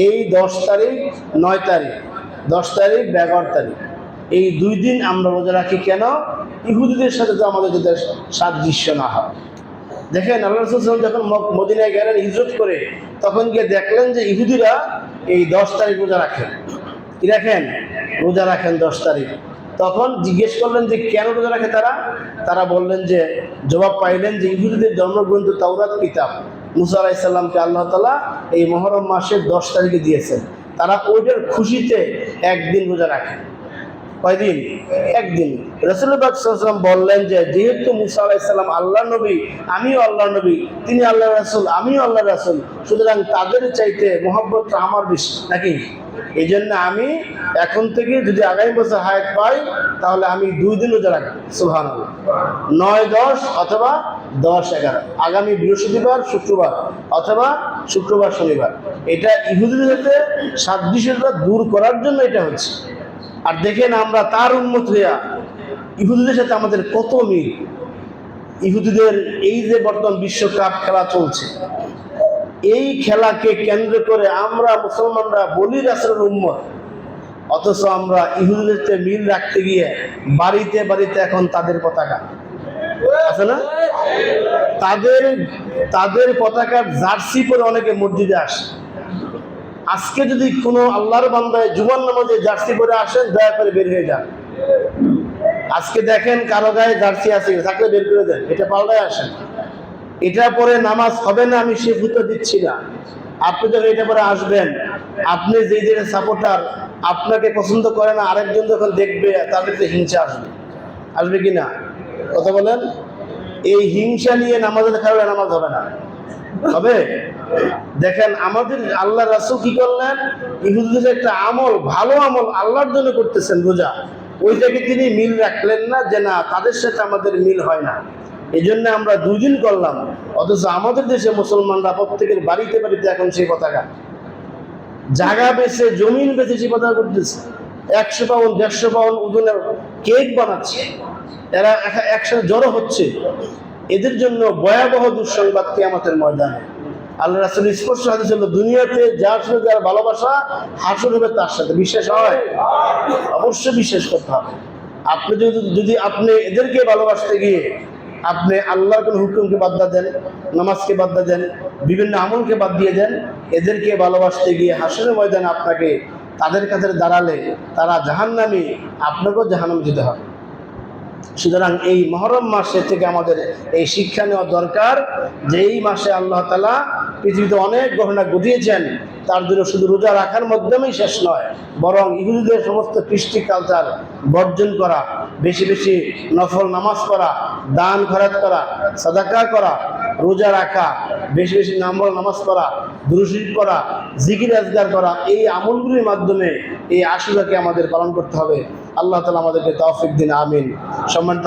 এই 10 তারিখ, 9 তারিখ, 10 তারিখ, 11 তারিখ, এই 2 দিন আমরা রোজা রাখি। কেন? ইহুদিদের সাথে তো আমাদের যদি সাদৃশ্য না হয়। দেখেন আল্লাহ রাসূল সাল্লাল্লাহু আলাইহি ওয়াসাল্লাম যখন মদিনায় গেলেন হিজরত করে, তখন গিয়ে দেখলেন যে ইহুদিরা এই 10 তারিখ রোজা রাখেন। কি রাখেন? রোজা রাখেন 10 তারিখ। তখন জিজ্ঞেস করলেন যে কেন রোজা রাখে তারা? তারা বললেন যে, জবাব পাইলেন যে ইহুদিদের ধর্মগ্রন্থ তাওরাত কিতাব মুসা আলাইহিস সালামকে আল্লাহ তাআলা এই মুহররম মাসের 10 তারিখে দিয়েছেন। তারা ওইটার খুশিতে একদিন রোজা রাখে। কয়দিন? একদিন। রাসূলুল্লাহ পাক সাল্লাল্লাহু আলাইহি ওয়াসাল্লাম বললেন যে যেহেতু মুসা আলাইহিস সালাম আল্লাহর নবী, আমিও আল্লাহর নবী, তিনি আল্লাহর রাসূল, আমিও আল্লাহর রাসূল, সুতরাং তাদের চাইতে মহব্বতটা আমার বেশি, নাকি? এই জন্য আমি এখন থেকে যদি আগামী বছর হায়াত পাই, তাহলে আমি 2 দিন রোজা রাখবো। সুবহানাল্লাহ। 9-10 অথবা 10-11, আগামী বৃহস্পতিবার শুক্রবার অথবা শুক্রবার শনিবার। এটা ইহুদিদের সাদৃশ্যতা দূর করার জন্য এটা হচ্ছে। আর দেখেন আমরা তার উম্মত হইয়া ইহুদিদের সাথে আমাদের কত মিল। ইহুদিদের এই যে বর্তমান বিশ্বকাপ খেলা চলছে, এই খেলাকে কেন্দ্র করে আমরা মুসলমানরা বলি রাসূলের উম্মত, অথচ আমরা ইহুদিদের সাথে মিল রাখতে গিয়ে বাড়িতে বাড়িতে এখন তাদের পতাকা আছে না? তাদের পতাকার জার্সি পরে অনেকে মসজিদে আসে। আজকে যদি কোনো আল্লাহর বান্দায় জুমার নামাজে জার্সি পরে আসেন, দয়া করে বের হয়ে যান। আজকে দেখেন কারো গায়ে জার্সি আছে থাকলে বের করে দেন, এটা পাল্টায় আসেন। এটা পরে নামাজ হবে না, আমি সে ভূত দিচ্ছি না। আপনি যখন এটা পরে আসবেন, আপনি যেই দিনের সাপোর্টার, আপনাকে পছন্দ করে না, আরেকজন যখন দেখবে তাদের তো হিংসা আসবে। আসবে কি না? কথা বলেন। এই হিংসা নিয়ে নামাজের খারাপ নামাজ হবে না, হবে? দেখেন আমাদের আল্লাহ রাসূল কি করলেন, ইহুদিদের একটা আমল, ভালো আমল আল্লাহর জন্য করতেছেন রোজা, ওইটাকে তিনি মিল রাখলেন না, যে না তাদের সাথে আমাদের মিল হয় না, এই জন্য আমরা 2 দিন করলাম। অথচ আমাদের দেশে মুসলমানরা প্রত্যেকের বাড়িতে বাড়িতে এখন সেই পতাকা, জায়গা বেচে জমিন বেচে সেই পতাকা করতেছে। 100 পাউন্ড 150 পাউন্ড ওজনের কেক বানাচ্ছে, এরা একসাথে জড়ো হচ্ছে। এদের জন্য ভয়াবহ দুঃসংবাদ কিয়ামতের ময়দানে। আল্লাহ রাসূল স্পষ্ট হাদিস হলো, দুনিয়াতে যার সাথে যার ভালোবাসা, হাসর হবে তার সাথে। বিশ্বাস হয়? অবশ্যই বিশ্বাস করতে হবে। আপনি যদি আপনি এদেরকে ভালোবাসতে গিয়ে আপনি আল্লাহর কোন হুকুমকে বাদ দেন, নামাজকে বাদ দেন, বিভিন্ন আমলকে বাদ দিয়ে দেন, এদেরকে ভালোবাসতে গিয়ে হাসরের ময়দানে আপনাকে তাদের কাছে দাঁড়ালে তারা জাহান্নামী, আপনাকেও জাহান্নামে যেতে হবে। সুতরাং এই মুহররম মাসে থেকে আমাদের এই শিক্ষা নেওয়া দরকার যে এই মাসে আল্লাহ তাআলা পৃথিবীতে অনেক ঘটনা ঘটিয়েছেন। তার জন্য শুধু রোজা রাখার মাধ্যমেই শেষ নয়, বরং ইহুদিদের সমস্ত কৃষ্টি কালচার বর্জন করা, বেশি বেশি নফল নামাজ পড়া, দান খয়রাত করা, সাদাকা করা, রোজা রাখা, বেশি বেশি নামাজ পড়া, দুরূদ শরীফ পড়া, জিকির আজকার করা, এই আমলগুলির মাধ্যমে এই আশুরাকে আমাদের পালন করতে হবে। আল্লাহ তাআলা আমাদেরকে তৌফিক দিন, আমিন। সম্মানিত